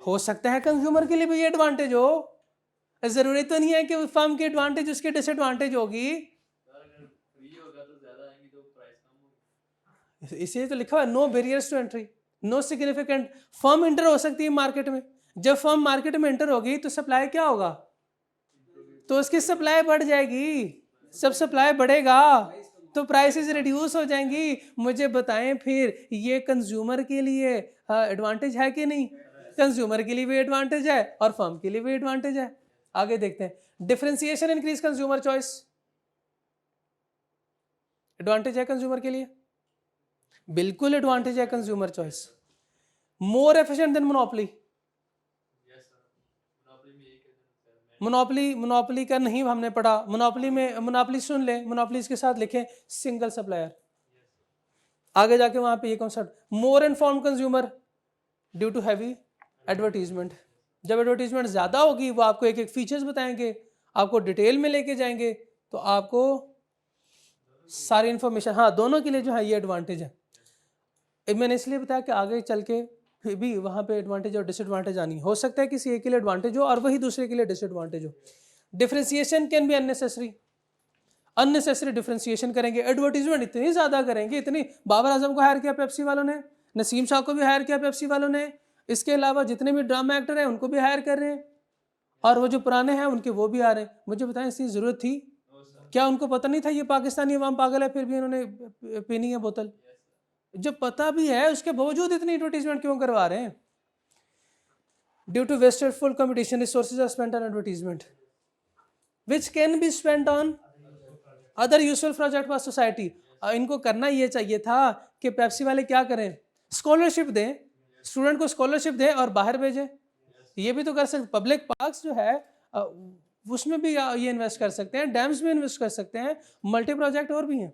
हो सकता है कंज्यूमर के लिए भी एडवांटेज हो, जरूरी तो नहीं है कि फर्म की एडवांटेज उसकी डिसएडवांटेज होगी। इसलिए तो लिखा है no barriers to entry, no significant. Firm enter हो सकती है मार्केट में, जब फर्म मार्केट में इंटर होगी तो सप्लाई क्या होगा, तो उसकी सप्लाई बढ़ जाएगी, सब सप्लाई बढ़ेगा तो प्राइसेस रिड्यूस हो जाएंगी। मुझे बताएं फिर ये कंज्यूमर के लिए एडवांटेज है कि नहीं? कंज्यूमर के लिए भी एडवांटेज है और फर्म के लिए भी एडवांटेज है। आगे देखते हैं, differentiation increase consumer choice. Advantage है कंज्यूमर के लिए, बिल्कुल एडवांटेज है consumer choice. More efficient then monopoly. Yes sir, monopoly में एक है मोनोपोली का नहीं हमने पढ़ा। मोनोपोली सुन ले, मोनोपोली के साथ लिखें सिंगल सप्लायर। आगे जाके वहां पे ये concept, more inform consumer due to heavy advertisement. जब एडवर्टीजमेंट ज़्यादा होगी वो आपको एक एक फीचर्स बताएंगे, आपको डिटेल में लेके जाएंगे, तो आपको सारी इन्फॉर्मेशन, हाँ दोनों के लिए जो है ये एडवांटेज है। मैंने इसलिए बताया कि आगे चल के फिर भी वहाँ पे एडवांटेज और डिसएडवांटेज आनी हो सकता है किसी एक के लिए एडवांटेज हो और वही दूसरे के लिए डिसएडवांटेज हो। Differentiation can be unnecessary differentiation करेंगे, एडवर्टीजमेंट इतनी ज़्यादा करेंगे, इतनी, बाबर आजम को हायर किया पेप्सी वालों ने, नसीम शाह को भी हायर किया पेप्सी वालों ने, इसके अलावा जितने भी ड्रामा एक्टर हैं उनको भी हायर कर रहे हैं, और वो जो पुराने हैं उनके वो भी आ रहे हैं। मुझे बताएं इसकी ज़रूरत थी क्या? उनको पता नहीं था ये पाकिस्तानी अवाम पागल है फिर भी उन्होंने पीनी है बोतल? जब पता भी है उसके बावजूद इतनी एडवर्टीजमेंट क्यों करवा रहे हैं? Due to wasteful competition resources are spent on advertisement which can be spent on other useful project for society. इनको करना ये चाहिए था कि पेप्सी वाले क्या करें, स्कॉलरशिप दें, स्टूडेंट को स्कॉलरशिप दें और बाहर भेजें। ये भी तो कर सकते। पब्लिक पार्क्स जो है उसमें भी ये इन्वेस्ट कर सकते हैं, डैम्स में इन्वेस्ट कर सकते हैं, मल्टी प्रोजेक्ट और भी हैं।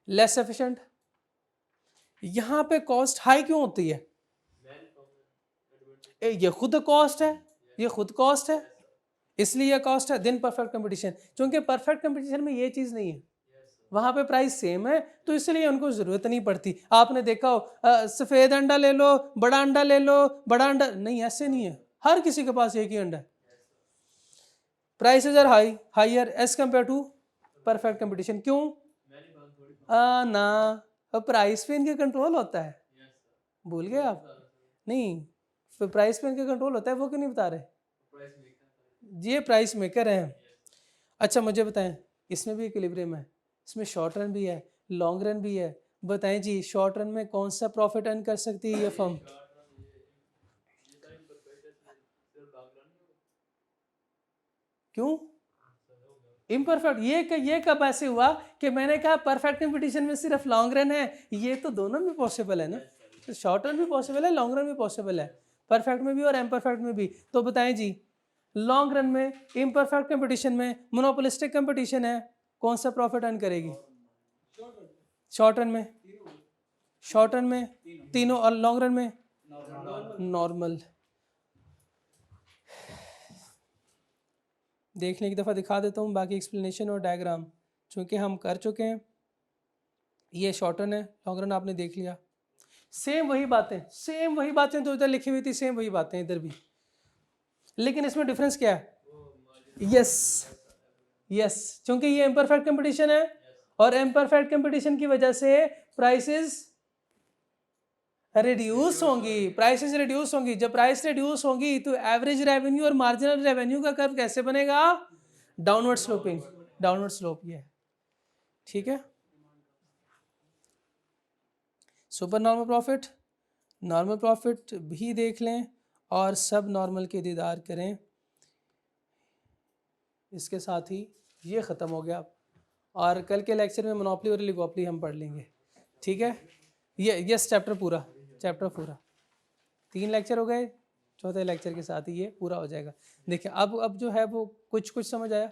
लेस एफिशिएंट, यहाँ पे कॉस्ट हाई क्यों होती है? ये खुद कॉस्ट है, ये खुद कॉस्ट है, इसलिए ये कॉस्ट है। दिन परफेक्ट कंपटीशन, क्योंकि परफेक्ट कंपटीशन में ये चीज़ नहीं है, वहाँ पे प्राइस सेम है तो इसलिए उनको ज़रूरत नहीं पड़ती। आपने देखा हो सफ़ेद अंडा ले लो, बड़ा अंडा ले लो, बड़ा अंडा नहीं, ऐसे नहीं है, हर किसी के पास एक ही अंडा है। Prices are higher as compare to perfect competition. क्यों? ना, प्राइस पे इनके कंट्रोल होता है। भूल गए आप? नहीं, प्राइस पे इनके कंट्रोल होता है, वो क्यों नहीं बता रहे? ये प्राइस मेकर हैं। अच्छा मुझे बताएं, इसमें भी इक्विलिब्रियम है, इसमें शॉर्ट रन भी है, लॉन्ग रन भी है। बताएं जी, शॉर्ट रन में कौन सा प्रॉफिट अर्न कर सकती है ये फर्म? क्यों इम्परफेक्ट? ये कब ऐसे हुआ कि मैंने कहा परफेक्ट कंपटीशन में सिर्फ लॉन्ग रन है? ये तो दोनों में पॉसिबल है ना, तो शॉर्ट रन भी पॉसिबल है, लॉन्ग रन भी पॉसिबल है, परफेक्ट में भी और इम्परफेक्ट में भी। तो बताएं जी, लॉन्ग रन में, इम्परफेक्ट कंपटीशन में, मोनोपोलिस्टिक कंपटीशन है, कौन सा प्रॉफिट अर्न करेगी? शॉर्ट रन में, शॉर्ट रन में तीनों, और लॉन्ग रन में नॉर्मल। देखने की दफ़ा दिखा देता हूँ बाकी एक्सप्लेनेशन और डायग्राम, चूँकि हम कर चुके हैं। ये शॉर्ट रन है, लॉन्ग रन आपने देख लिया। सेम वही बातें तो इधर लिखी हुई थी, सेम वही बातें इधर भी, लेकिन इसमें डिफरेंस क्या है? यस, क्योंकि ये इम्परफेक्ट कंपटीशन है और इम्परफेक्ट कंपटीशन की वजह से प्राइसेस रिड्यूस होंगी। जब प्राइस रिड्यूस होंगी तो एवरेज रेवेन्यू और मार्जिनल रेवेन्यू का कर्व कैसे बनेगा? Downward slope. ये ठीक है। सुपर नॉर्मल प्रॉफिट भी देख लें और सब नॉर्मल के दीदार करें। इसके साथ ही ये ख़त्म हो गया, और कल के लेक्चर में मोनोपोली और ओलिगोपोली हम पढ़ लेंगे। ठीक है, ये चैप्टर पूरा 3 लेक्चर हो गए, चौथे लेक्चर के साथ ही ये पूरा हो जाएगा। देखिए अब जो है वो कुछ समझ आया,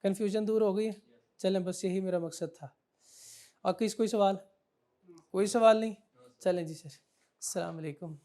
कन्फ्यूजन दूर हो गई। चलें, बस यही मेरा मकसद था। और कोई सवाल नहीं? चलें जी सर, अस्सलाम वालेकुम।